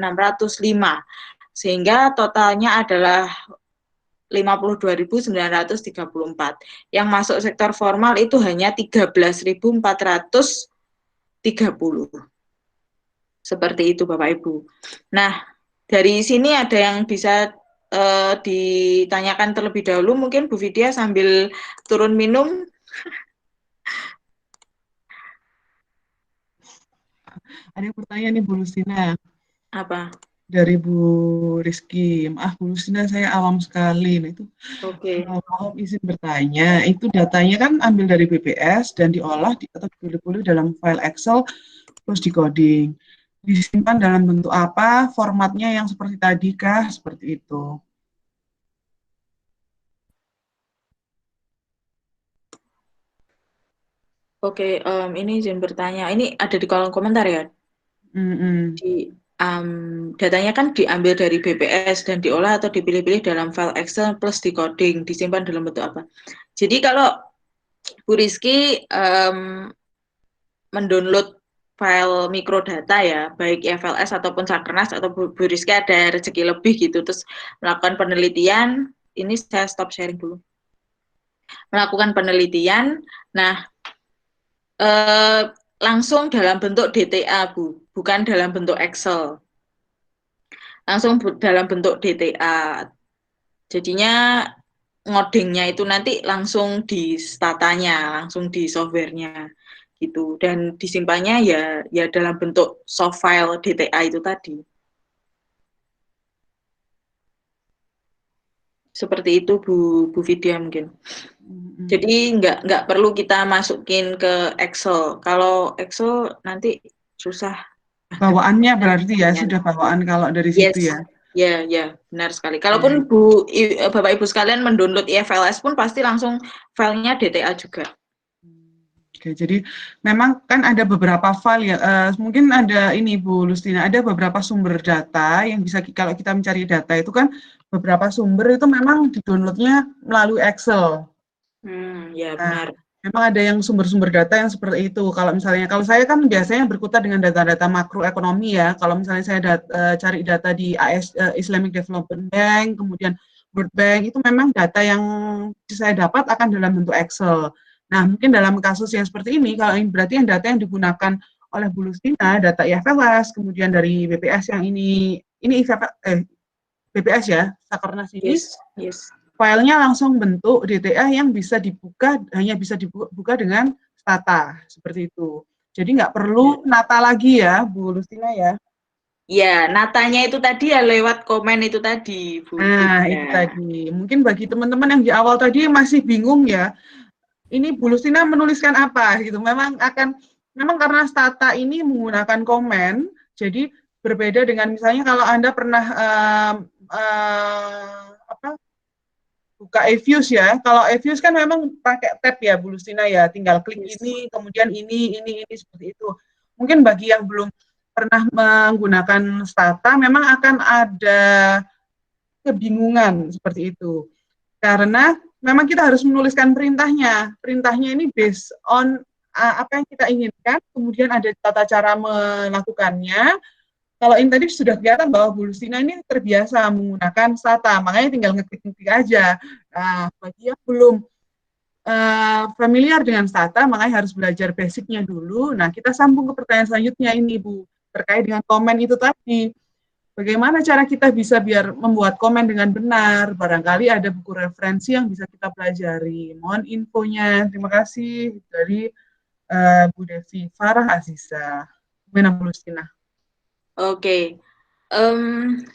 Sehingga totalnya adalah 52.934. Yang masuk sektor formal itu hanya 13.430. Seperti itu Bapak Ibu. Nah, dari sini ada yang bisa ditanyakan terlebih dahulu, mungkin Bu Vidya sambil turun minum. Ada yang bertanya nih Bu Lusina. Apa? dari Bu Rizky. Maaf Bu Lusina, saya awam sekali. Nah, itu Oke. mohon izin bertanya, itu datanya kan ambil dari BPS dan diolah atau dipilih-pilih dalam file Excel terus di-coding. Disimpan dalam bentuk apa? Formatnya yang seperti tadi kah? Seperti itu. Oke, ini izin bertanya. Ini ada di kolom komentar ya? Mm-mm. Di datanya kan diambil dari BPS dan diolah atau dipilih-pilih dalam file Excel plus decoding, disimpan dalam bentuk apa? Jadi kalau Bu Rizky mendownload file mikrodata ya, baik FLS ataupun Sakernas atau Bu Rizky ada rezeki lebih gitu, terus melakukan penelitian, ini saya stop sharing dulu. Melakukan penelitian, nah langsung dalam bentuk DTA Bu, bukan dalam bentuk Excel. Langsung dalam bentuk DTA. Jadinya ngodingnya itu nanti langsung di statanya, langsung di softwarenya gitu. Dan disimpannya ya dalam bentuk soft file DTA itu tadi. Seperti itu Bu Vidya mungkin. Mm-mm. Jadi nggak perlu kita masukin ke Excel. Kalau Excel nanti susah ada Bawaannya berarti ya pertanyaan. sudah bawaan kalau dari situ Yes, ya. ya benar sekali. Kalaupun Oke. Bapak Ibu sekalian mendownload IFLS pun pasti langsung filenya DTA juga. Oke, jadi memang kan ada beberapa file ya, mungkin ada ini Bu Lustina, ada beberapa sumber data yang bisa kalau kita mencari data itu kan beberapa sumber itu memang di-downloadnya melalui Excel. Ya Nah, benar. memang ada yang sumber-sumber data yang seperti itu. Kalau misalnya, kalau saya kan biasanya berkutat dengan data-data makroekonomi ya. Kalau misalnya saya cari data di Islamic Development Bank, kemudian World Bank, itu memang data yang saya dapat akan dalam bentuk Excel. Nah, mungkin dalam kasus yang seperti ini, kalau ini berarti yang data yang digunakan oleh Bu Lustina, data IFLS, kemudian dari BPS yang ini BPS ya, Sakernas ini, Yes, yes. filenya langsung bentuk DTA yang bisa dibuka, hanya bisa dibuka dengan Stata, seperti itu. Jadi nggak Ya. perlu nata lagi ya, Bu Lustina ya. Ya, natanya itu tadi ya lewat komen itu tadi, Bu Nah, itu Vidya. tadi. Mungkin bagi teman-teman yang di awal tadi masih bingung ya, ini Bu Lustina menuliskan apa gitu. Memang karena Stata ini menggunakan komen, jadi berbeda dengan misalnya kalau Anda pernah apa buka eViews ya. Kalau eViews kan memang pakai tab ya Bu Lustina ya, tinggal klik Yes. ini, kemudian ini seperti itu. Mungkin bagi yang belum pernah menggunakan Stata memang akan ada kebingungan seperti itu. Karena memang kita harus menuliskan perintahnya. Perintahnya ini based on apa yang kita inginkan, kemudian ada tata cara melakukannya. Kalau ini tadi sudah kelihatan bahwa Bu Lustina ini terbiasa menggunakan Stata, makanya tinggal ngeklik-ngeklik aja. Nah, bagi yang belum familiar dengan Stata, makanya harus belajar basicnya dulu. Nah, kita sambung ke pertanyaan selanjutnya ini, Bu, terkait dengan komen itu tadi. Bagaimana cara kita bisa biar membuat komen dengan benar? Barangkali ada buku referensi yang bisa kita pelajari. Mohon infonya. Terima kasih dari Bu Devi Farah Aziza. Gimana Bu Lustina? Oke.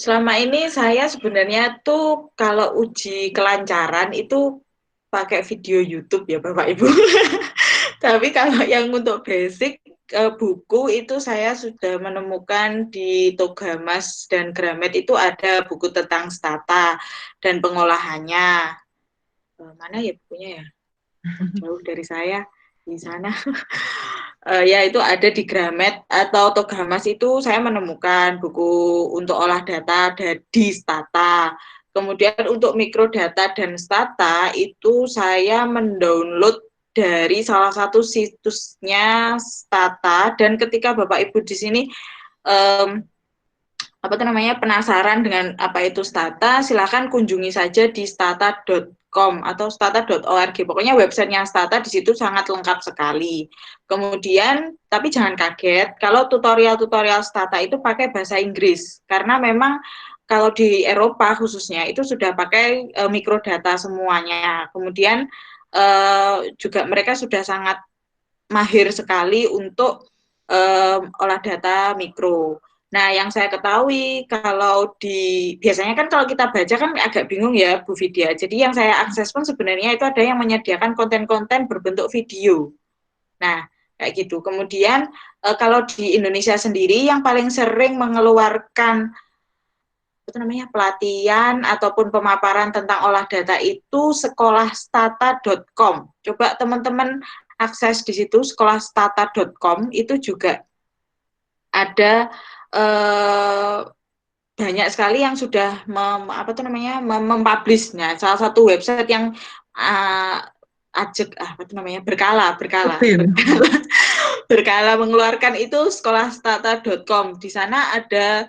Selama ini saya sebenarnya tuh kalau uji kelancaran itu pakai video YouTube ya Bapak Ibu. Tapi kalau yang untuk basic buku itu saya sudah menemukan di Togamas dan Gramet itu ada buku tentang stata dan pengolahannya. Mana ya bukunya ya? Jauh dari saya di sana. Ya itu ada di Gramet atau Togamas itu saya menemukan buku untuk olah data di Stata. Kemudian untuk mikrodata dan Stata itu saya mendownload dari salah satu situsnya Stata dan ketika Bapak Ibu di sini um, apa namanya penasaran dengan apa itu Stata, silakan kunjungi saja di stata.com atau stata.org. Pokoknya websitenya Stata di situ sangat lengkap sekali. Kemudian, tapi jangan kaget kalau tutorial-tutorial Stata itu pakai bahasa Inggris karena memang kalau di Eropa khususnya itu sudah pakai mikrodata semuanya. Kemudian juga mereka sudah sangat mahir sekali untuk olah data mikro. Nah, yang saya ketahui kalau biasanya kan kalau kita baca kan agak bingung ya Bu Vidya. Jadi yang saya akses pun sebenarnya itu ada yang menyediakan konten-konten berbentuk video. Nah, kayak gitu. Kemudian kalau di Indonesia sendiri yang paling sering mengeluarkan itu namanya pelatihan ataupun pemaparan tentang olah data itu sekolahstata.com. Coba teman-teman akses di situ sekolahstata.com itu juga ada banyak sekali yang sudah mempublishnya. Salah satu website yang berkala berkala mengeluarkan itu sekolahstata.com. Di sana ada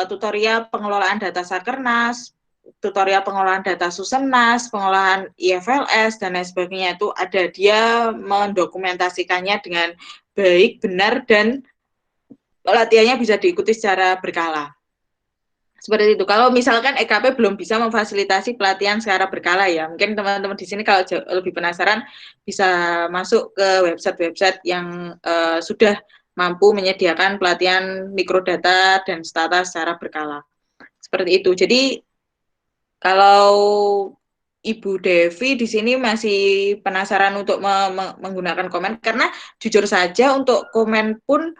tutorial pengelolaan data Sakernas, tutorial pengelolaan data Susenas, pengolahan IFLS dan lain sebagainya. Itu ada, dia mendokumentasikannya dengan baik, benar, dan latihannya bisa diikuti secara berkala. Seperti itu. Kalau misalkan EKP belum bisa memfasilitasi pelatihan secara berkala ya, mungkin teman-teman di sini kalau lebih penasaran bisa masuk ke website-website yang sudah mampu menyediakan pelatihan mikrodata dan stata secara berkala. Seperti itu. Jadi kalau Ibu Devi di sini masih penasaran untuk menggunakan komen, karena jujur saja untuk komen pun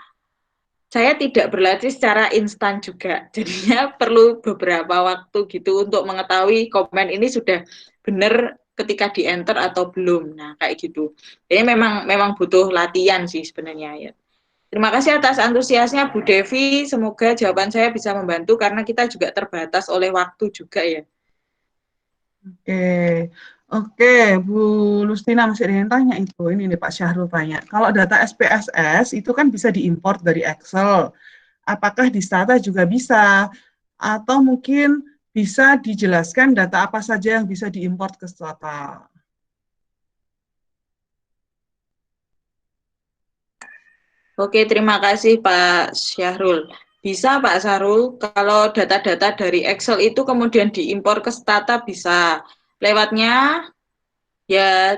saya tidak berlatih secara instan juga, jadinya perlu beberapa waktu gitu untuk mengetahui komen ini sudah benar ketika di enter atau belum. Nah, kayak gitu. Jadi memang butuh latihan sih sebenarnya ya. Terima kasih atas antusiasnya Bu Devi, semoga jawaban saya bisa membantu karena kita juga terbatas oleh waktu juga ya. Oke, oke, Bu Lustina masih ada yang tanya itu. Ini nih Pak Syahrul tanya. Kalau data SPSS itu kan bisa diimport dari Excel. Apakah di Stata juga bisa? Atau mungkin bisa dijelaskan data apa saja yang bisa diimport ke Stata? Oke, terima kasih Pak Syahrul. Bisa Pak Syahrul, kalau data-data dari Excel itu kemudian diimpor ke Stata bisa. Lewatnya ya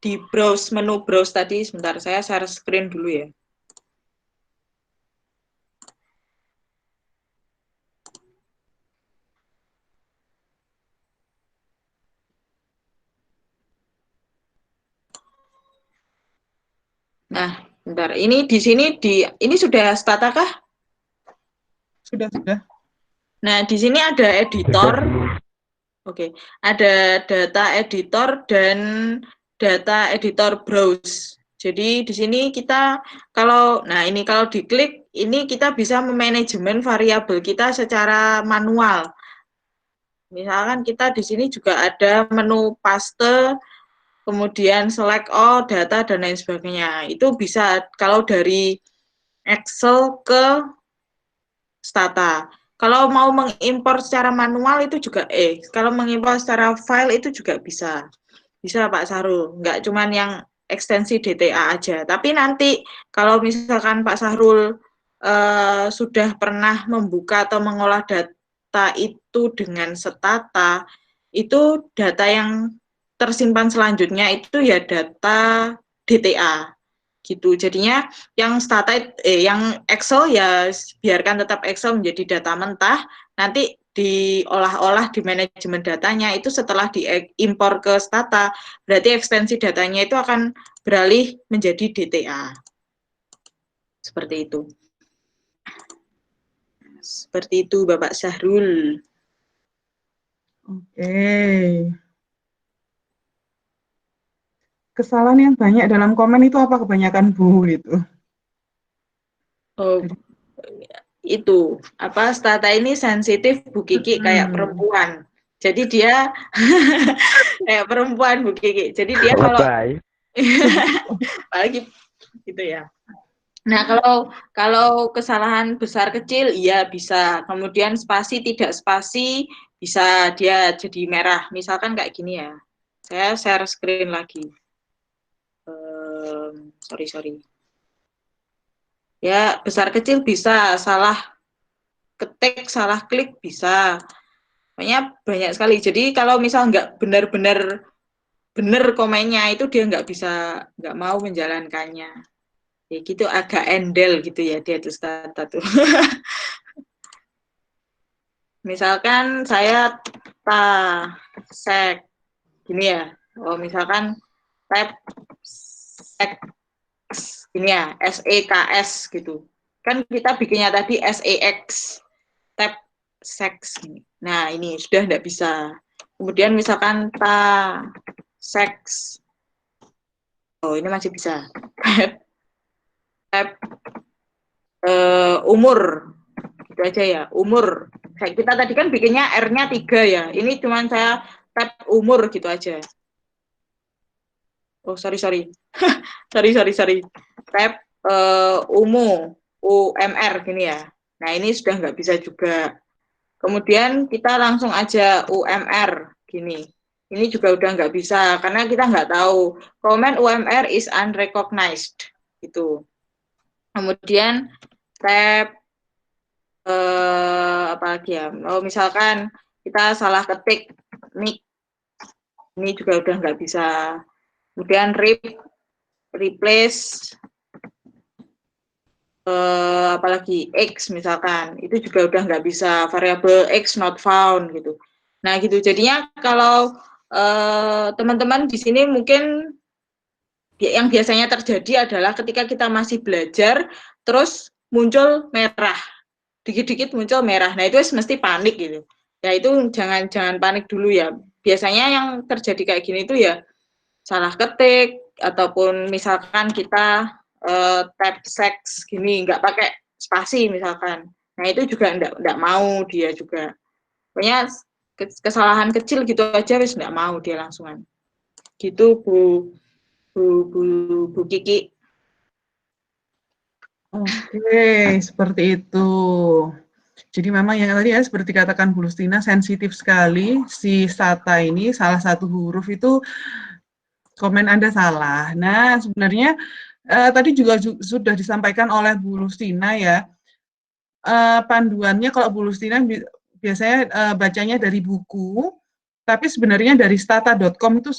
di browse, menu browse tadi, sebentar saya share screen dulu ya. Nah, bentar. Ini di sini ini sudah Stata kah? Sudah, sudah. Nah, di sini ada editor. Oke, ada data editor dan data editor browse. Jadi di sini kita kalau diklik ini kita bisa memanajemen variabel kita secara manual. Misalkan kita di sini juga ada menu paste, kemudian select all data dan lain sebagainya. Itu bisa kalau dari Excel ke Stata. Kalau mau mengimpor secara manual itu juga kalau mengimpor secara file itu juga bisa. Bisa Pak Sahrul, nggak cuman yang ekstensi DTA aja. Tapi nanti kalau misalkan Pak Sahrul sudah pernah membuka atau mengolah data itu dengan Stata, itu data yang tersimpan selanjutnya itu ya data DTA gitu. Jadinya yang yang Excel ya biarkan tetap Excel menjadi data mentah, nanti diolah-olah di manajemen datanya itu setelah diimpor ke Stata, berarti ekstensi datanya itu akan beralih menjadi DTA. Seperti itu. Seperti itu Bapak Syahrul. Oke. Kesalahan yang banyak dalam komen itu apa kebanyakan Bu gitu? Oh, itu apa Stata ini sensitif Bu Kiki kayak perempuan. Jadi dia kayak perempuan Bu Kiki. Jadi dia kalau apalagi gitu ya. Nah, kalau kesalahan besar kecil iya bisa. Kemudian spasi tidak spasi bisa dia jadi merah. Misalkan kayak gini ya. Saya share screen lagi. Sorry. Ya, besar kecil bisa, salah ketik, salah klik bisa. Pokoknya banyak sekali. Jadi kalau misal nggak benar-benar benar komennya itu dia nggak mau menjalankannya. Ya gitu agak endel gitu ya dia tuh Stata tuh. Misalkan saya sek gini ya. Oh, misalkan tab sek gini ya, SEKS gitu. Kan kita bikinnya tadi SEX, tab seks. Nah, ini sudah tidak bisa. Kemudian misalkan seks. Oh, ini masih bisa. Tab umur. Gitu aja ya, umur. Kita tadi kan bikinnya R-nya 3 ya. Ini cuma saya tab umur gitu aja. Oh, sorry. sorry. Tab UMR gini ya. Nah, ini sudah nggak bisa juga. Kemudian kita langsung aja UMR gini. Ini juga udah nggak bisa karena kita nggak tahu. Comment UMR is unrecognized gitu. Kemudian tab apa lagi ya? Oh, misalkan kita salah ketik nick, ini juga udah nggak bisa. Kemudian replace apalagi X misalkan, itu juga udah nggak bisa, variabel X not found gitu. Nah gitu, jadinya kalau teman-teman di sini mungkin yang biasanya terjadi adalah ketika kita masih belajar, terus muncul merah, dikit-dikit muncul merah, nah itu mesti panik gitu. Ya itu jangan panik dulu ya. Biasanya yang terjadi kayak gini itu ya salah ketik, ataupun misalkan kita tab seks gini nggak pakai spasi misalkan, nah itu juga enggak mau dia juga, pokoknya kesalahan kecil gitu aja wis enggak mau dia langsungan gitu. Bu Kiki. Oke, seperti itu. Jadi memang yang tadi ya seperti katakan Bu Lustina, sensitif sekali si Sata ini, salah satu huruf itu komen Anda salah. Nah, sebenarnya tadi juga sudah disampaikan oleh Bu Lustina ya, panduannya kalau Bu Lustina biasanya bacanya dari buku, tapi sebenarnya dari stata.com itu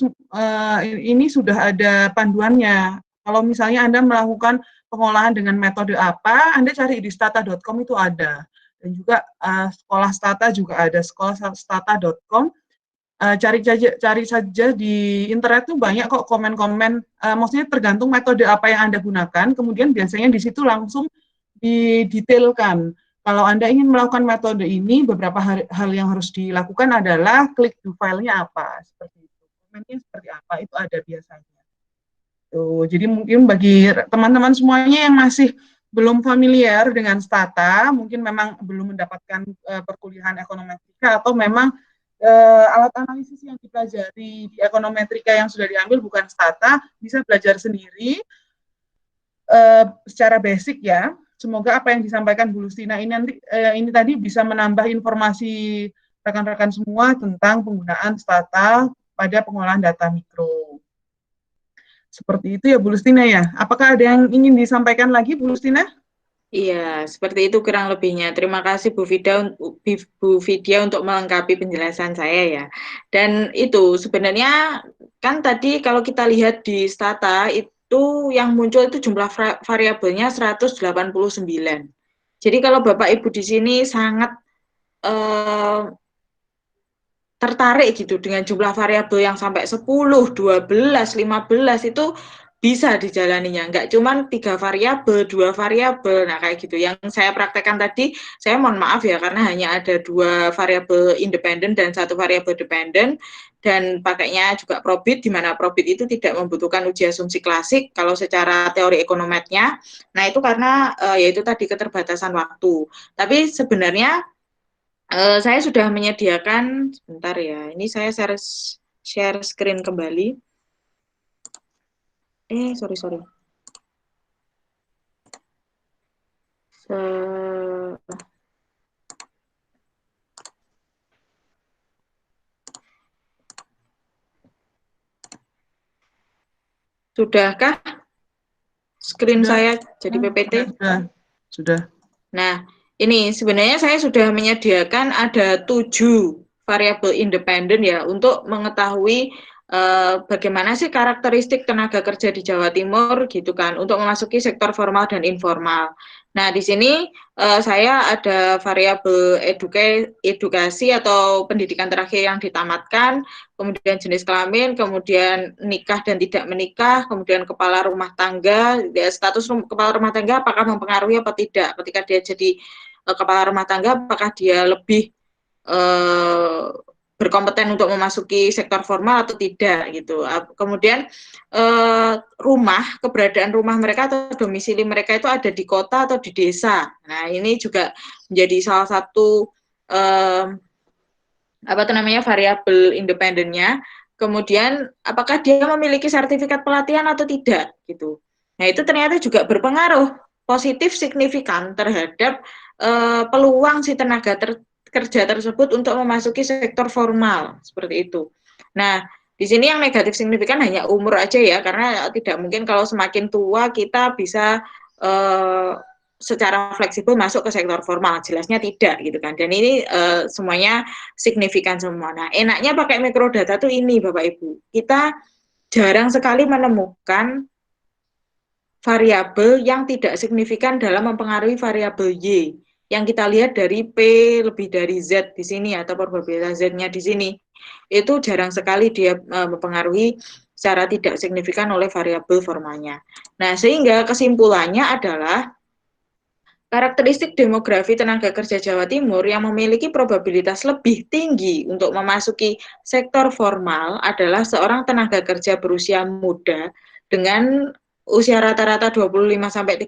ini sudah ada panduannya. Kalau misalnya Anda melakukan pengolahan dengan metode apa, Anda cari di stata.com itu ada. Dan juga sekolah stata juga ada, sekolah stata.com. Cari saja di internet tuh banyak kok komen-komen, maksudnya tergantung metode apa yang Anda gunakan, kemudian biasanya di situ langsung didetailkan. Kalau Anda ingin melakukan metode ini, beberapa hal yang harus dilakukan adalah klik to file-nya apa, seperti itu. Komennya seperti apa, itu ada biasanya. Tuh, jadi mungkin bagi teman-teman semuanya yang masih belum familiar dengan Stata, mungkin memang belum mendapatkan perkuliahan ekonometrika, atau memang alat analisis yang dipelajari di ekonometrika yang sudah diambil bukan Stata, bisa belajar sendiri secara basic ya. Semoga apa yang disampaikan Bu Lustina ini tadi bisa menambah informasi rekan-rekan semua tentang penggunaan Stata pada pengolahan data mikro. Seperti itu ya Bu Lustina ya. Apakah ada yang ingin disampaikan lagi Bu Lustina? Iya, seperti itu kurang lebihnya. Terima kasih Bu Vidya untuk melengkapi penjelasan saya ya. Dan itu sebenarnya kan tadi kalau kita lihat di Stata itu yang muncul itu jumlah variabelnya 189. Jadi kalau Bapak Ibu di sini sangat tertarik gitu dengan jumlah variabel yang sampai 10, 12, 15 itu bisa dijalaninya, nggak cuma 3 variabel, 2 variabel, nah kayak gitu. Yang saya praktekkan tadi, saya mohon maaf ya, karena hanya ada 2 variabel independen dan 1 variabel dependen, dan pakainya juga probit, di mana probit itu tidak membutuhkan uji asumsi klasik kalau secara teori ekonometnya. Nah itu karena yaitu tadi keterbatasan waktu. Tapi sebenarnya saya sudah menyediakan, sebentar ya, ini saya share screen kembali. Sorry. Sudahkah screen saya jadi PPT? Sudah. Nah, ini sebenarnya saya sudah menyediakan ada 7 variabel independen ya untuk mengetahui bagaimana sih karakteristik tenaga kerja di Jawa Timur gitu kan untuk memasuki sektor formal dan informal. Nah, di sini saya ada variabel edukasi atau pendidikan terakhir yang ditamatkan, kemudian jenis kelamin, kemudian nikah dan tidak menikah, kemudian kepala rumah tangga, status kepala rumah tangga apakah mempengaruhi apa tidak ketika dia jadi kepala rumah tangga, apakah dia lebih berkompeten untuk memasuki sektor formal atau tidak gitu. Kemudian keberadaan rumah mereka atau domisili mereka itu ada di kota atau di desa. Nah, ini juga menjadi salah satu variabel independennya. Kemudian apakah dia memiliki sertifikat pelatihan atau tidak gitu. Nah, itu ternyata juga berpengaruh positif signifikan terhadap peluang si tenaga kerja tersebut untuk memasuki sektor formal seperti itu. Nah, di sini yang negatif signifikan hanya umur aja ya, karena tidak mungkin kalau semakin tua kita bisa secara fleksibel masuk ke sektor formal, jelasnya tidak gitu kan. Dan ini semuanya signifikan semua. Nah, enaknya pakai mikrodata tuh ini Bapak Ibu, kita jarang sekali menemukan variabel yang tidak signifikan dalam mempengaruhi variabel Y. Yang kita lihat dari P lebih dari Z di sini atau probabilitas Z-nya di sini. Itu jarang sekali dia mempengaruhi secara tidak signifikan oleh variabel formanya. Nah, sehingga kesimpulannya adalah karakteristik demografi tenaga kerja Jawa Timur yang memiliki probabilitas lebih tinggi untuk memasuki sektor formal adalah seorang tenaga kerja berusia muda dengan usia rata-rata 25-35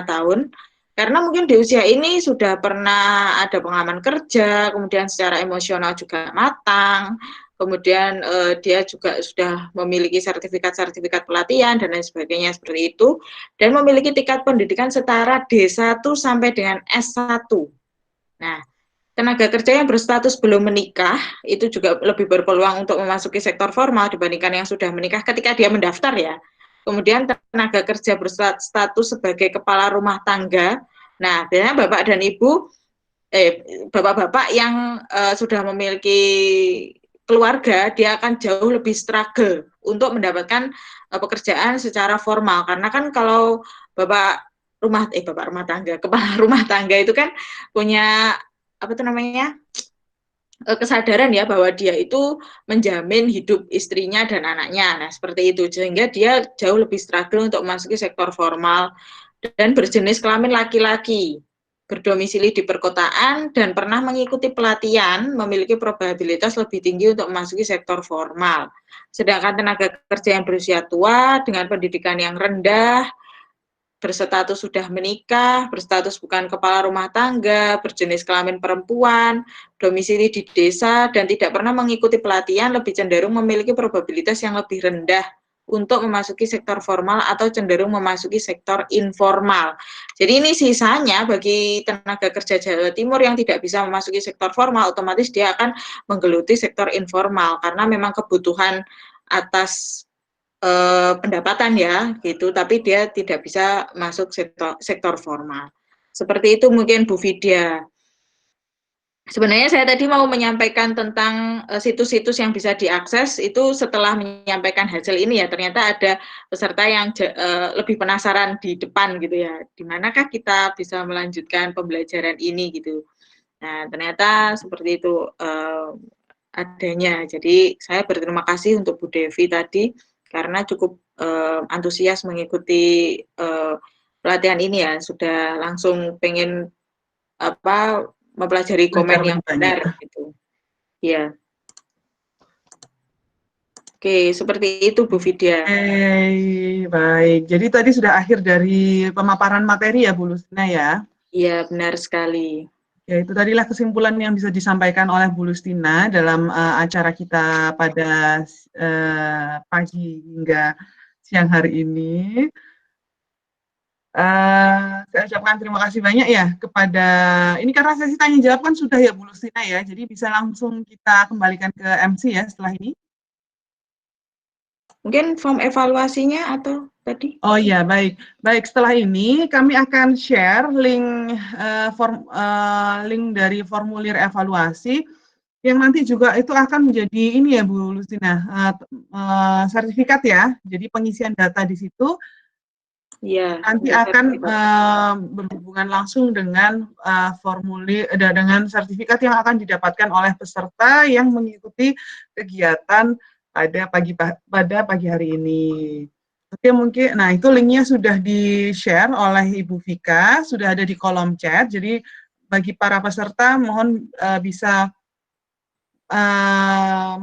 tahun, karena mungkin di usia ini sudah pernah ada pengalaman kerja, kemudian secara emosional juga matang, kemudian dia juga sudah memiliki sertifikat-sertifikat pelatihan dan lain sebagainya seperti itu, dan memiliki tingkat pendidikan setara D1 sampai dengan S1. Nah, tenaga kerja yang berstatus belum menikah itu juga lebih berpeluang untuk memasuki sektor formal dibandingkan yang sudah menikah ketika dia mendaftar ya. Kemudian tenaga kerja berstatus sebagai kepala rumah tangga. Nah, biasanya bapak dan ibu, bapak-bapak yang sudah memiliki keluarga, dia akan jauh lebih struggle untuk mendapatkan pekerjaan secara formal. Karena kan kalau bapak rumah tangga, kepala rumah tangga itu kan punya kesadaran ya bahwa dia itu menjamin hidup istrinya dan anaknya. Nah, seperti itu. Sehingga dia jauh lebih struggle untuk memasuki sektor formal dan berjenis kelamin laki-laki, berdomisili di perkotaan dan pernah mengikuti pelatihan, memiliki probabilitas lebih tinggi untuk memasuki sektor formal. Sedangkan tenaga kerja yang berusia tua dengan pendidikan yang rendah, berstatus sudah menikah, berstatus bukan kepala rumah tangga, berjenis kelamin perempuan, domisili di desa, dan tidak pernah mengikuti pelatihan lebih cenderung memiliki probabilitas yang lebih rendah untuk memasuki sektor formal atau cenderung memasuki sektor informal. Jadi ini sisanya bagi tenaga kerja Jawa Timur yang tidak bisa memasuki sektor formal, otomatis dia akan menggeluti sektor informal karena memang kebutuhan atas pendapatan ya gitu, tapi dia tidak bisa masuk sektor formal. Seperti itu mungkin Bu Vidya. Sebenarnya saya tadi mau menyampaikan tentang situs-situs yang bisa diakses itu setelah menyampaikan hasil ini ya, ternyata ada peserta yang lebih penasaran di depan gitu ya, di manakah kita bisa melanjutkan pembelajaran ini gitu. Nah, ternyata seperti itu adanya. Jadi saya berterima kasih untuk Bu Devi tadi karena cukup antusias mengikuti pelatihan ini ya, sudah langsung pengen mempelajari komen yang benar gitu. Ya. Oke, seperti itu Bu Vidya. Baik. Jadi tadi sudah akhir dari pemaparan materi ya Bu Lustina ya? Iya, benar sekali. Ya, itu tadilah kesimpulan yang bisa disampaikan oleh Bu Lustina dalam acara kita pada pagi hingga siang hari ini. Saya ucapkan terima kasih banyak ya kepada, ini karena sesi tanya jawab kan sudah ya Bu Lustina ya, jadi bisa langsung kita kembalikan ke MC ya setelah ini. Mungkin form evaluasinya atau tadi? Oh iya, baik. Baik, setelah ini kami akan share link link dari formulir evaluasi yang nanti juga itu akan menjadi ini ya Bu Lustina, sertifikat ya. Jadi pengisian data di situ Iya, nanti untuk akan sertifikat. berhubungan langsung dengan formulir dengan sertifikat yang akan didapatkan oleh peserta yang mengikuti kegiatan pada pagi hari ini. Oke, mungkin, nah itu linknya sudah di-share oleh Ibu Vika, sudah ada di kolom chat. Jadi bagi para peserta mohon bisa uh,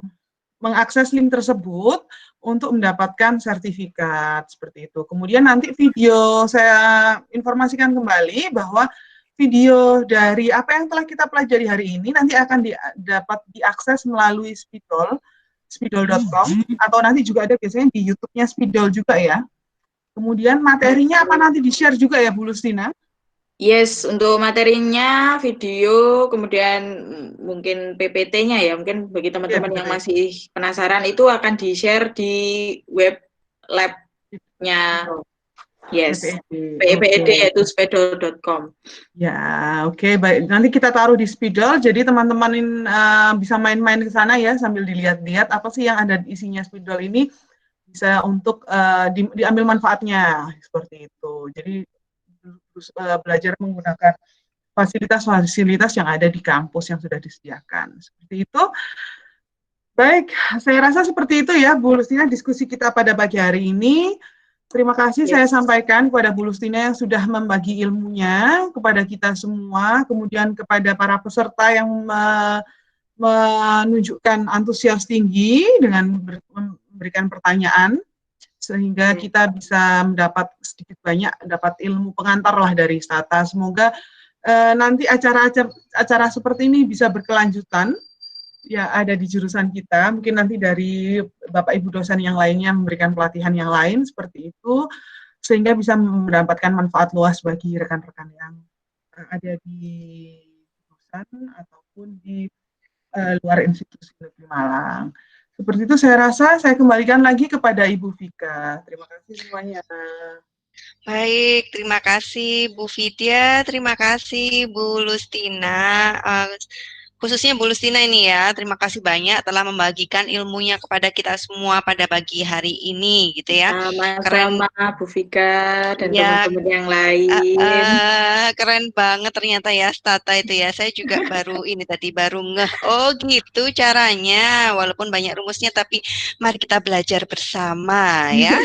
mengakses link tersebut untuk mendapatkan sertifikat seperti itu. Kemudian nanti video saya informasikan kembali bahwa video dari apa yang telah kita pelajari hari ini nanti akan dapat diakses melalui Spidol, spidol.com, atau nanti juga ada biasanya di YouTube-nya Spidol juga ya. Kemudian materinya apa nanti di-share juga ya Bu Lustina? Yes, untuk materinya video, kemudian mungkin PPT-nya ya, mungkin bagi Ya, teman-teman yang PPT. masih penasaran itu akan di-share di web lab-nya, yes, PPT. PEPED Oke. yaitu spedol.com. Ya, oke, baik. Nanti kita taruh di Spidol, jadi teman-teman bisa main-main ke sana ya, sambil dilihat-lihat apa sih yang ada di isinya Spidol ini, bisa untuk diambil manfaatnya, seperti itu. Jadi, belajar menggunakan fasilitas-fasilitas yang ada di kampus yang sudah disediakan. Seperti itu. Baik, saya rasa seperti itu ya, Bu Lustina, diskusi kita pada pagi hari ini. Terima kasih saya Yes. sampaikan kepada Bu Lustina yang sudah membagi ilmunya kepada kita semua, kemudian kepada para peserta yang menunjukkan antusias tinggi dengan memberikan pertanyaan, sehingga kita bisa mendapat sedikit banyak dapat ilmu pengantar lah dari Stata. Semoga nanti acara seperti ini bisa berkelanjutan. Ya, ada di jurusan kita, mungkin nanti dari Bapak Ibu dosen yang lainnya memberikan pelatihan yang lain seperti itu, sehingga bisa mendapatkan manfaat luas bagi rekan-rekan yang ada di jurusan ataupun di luar institusi negeri Malang. Seperti itu saya rasa saya kembalikan lagi kepada Ibu Vika. Terima kasih semuanya. Baik, terima kasih Bu Vidya, terima kasih Bu Lustina. Khususnya Bu Lustina ini ya, terima kasih banyak telah membagikan ilmunya kepada kita semua pada pagi hari ini gitu ya. Keren, Sama-sama Bu Vika dan ya, teman-teman yang lain. keren banget ternyata ya Stata itu ya. Saya juga baru ini tadi baru ngeh. Oh gitu caranya. Walaupun banyak rumusnya tapi mari kita belajar bersama ya.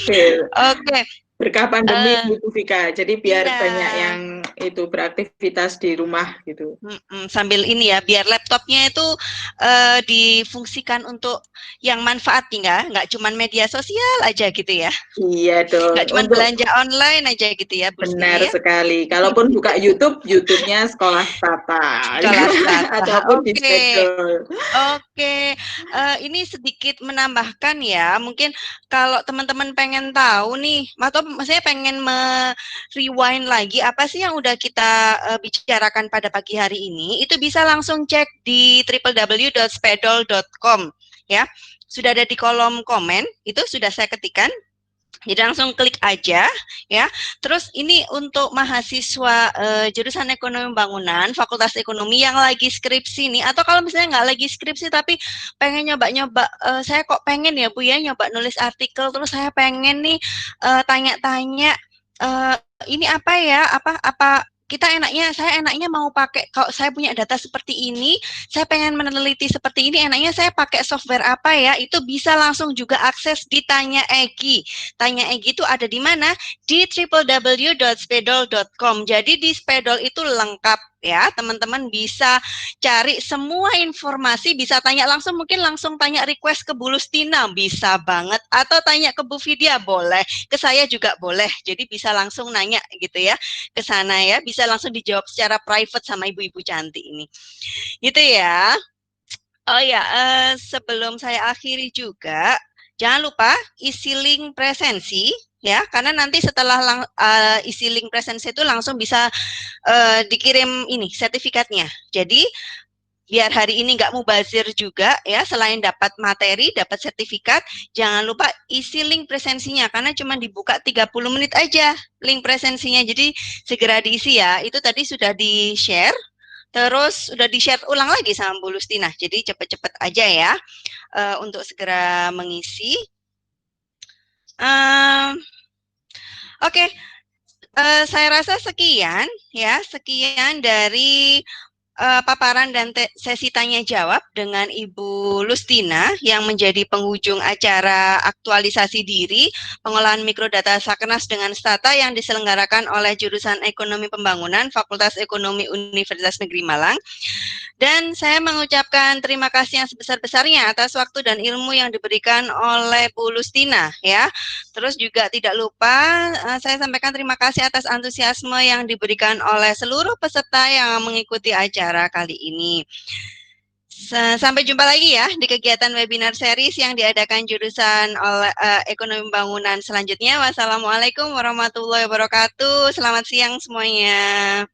Oke, Oke, berkah pandemi eh, Bu Vika, jadi biar iya. banyak yang itu beraktivitas di rumah gitu. Sambil ini ya, biar laptopnya itu difungsikan untuk yang manfaat nggak cuma media sosial aja gitu ya, Iya dong, nggak cuma untuk belanja online aja gitu ya, Bu Rustina benar ya. sekali. Kalaupun buka YouTube, YouTube-nya Sekolah Tata Kelas Tata, ataupun di oke. schedule. Oke, ini sedikit menambahkan ya, mungkin kalau teman-teman pengen tahu nih, atau saya pengen rewind lagi apa sih yang udah kita bicarakan pada pagi hari ini, itu bisa langsung cek di www.spedol.com ya. Sudah ada di kolom komen, itu sudah saya ketikkan. Jadi langsung klik aja ya. Terus ini untuk mahasiswa jurusan ekonomi bangunan, Fakultas Ekonomi yang lagi skripsi nih, atau kalau misalnya nggak lagi skripsi tapi pengen nyoba-nyoba, saya kok pengen ya Bu ya nyoba nulis artikel, terus saya pengen nih tanya-tanya ini apa ya, apa saya enaknya mau pakai, kalau saya punya data seperti ini, saya pengen meneliti seperti ini, enaknya saya pakai software apa ya, itu bisa langsung juga akses di Tanya Egi. Tanya Egi itu ada di mana? Di www.spedol.com. Jadi di Spedol itu lengkap ya, teman-teman bisa cari semua informasi, bisa tanya langsung, mungkin langsung tanya request ke Bu Lustina, bisa banget, atau tanya ke Bu Vidya, boleh, ke saya juga boleh, jadi bisa langsung nanya gitu ya, ke sana ya, bisa langsung dijawab secara private sama ibu-ibu cantik ini, gitu ya. Oh ya, sebelum saya akhiri juga, jangan lupa isi link presensi ya, karena nanti setelah isi link presensi itu langsung bisa dikirim ini sertifikatnya. Jadi biar hari ini nggak mubazir juga ya, selain dapat materi, dapat sertifikat, jangan lupa isi link presensinya karena cuma dibuka 30 menit aja link presensinya. Jadi segera diisi ya. Itu tadi sudah di-share Terus udah di-share ulang lagi sama Bu Lustina. Jadi cepet-cepet aja ya untuk segera mengisi. Oke, saya rasa sekian ya, sekian dari paparan dan sesi tanya jawab dengan Ibu Lustina yang menjadi penghujung acara aktualisasi diri pengolahan mikrodata Sakernas dengan Stata yang diselenggarakan oleh jurusan Ekonomi Pembangunan Fakultas Ekonomi Universitas Negeri Malang. Dan saya mengucapkan terima kasih yang sebesar-besarnya atas waktu dan ilmu yang diberikan oleh Bu Lustina ya. Terus juga tidak lupa saya sampaikan terima kasih atas antusiasme yang diberikan oleh seluruh peserta yang mengikuti acara kali ini. Sampai jumpa lagi ya di kegiatan webinar series yang diadakan jurusan oleh Ekonomi Pembangunan selanjutnya. Wassalamualaikum warahmatullahi wabarakatuh. Selamat siang semuanya.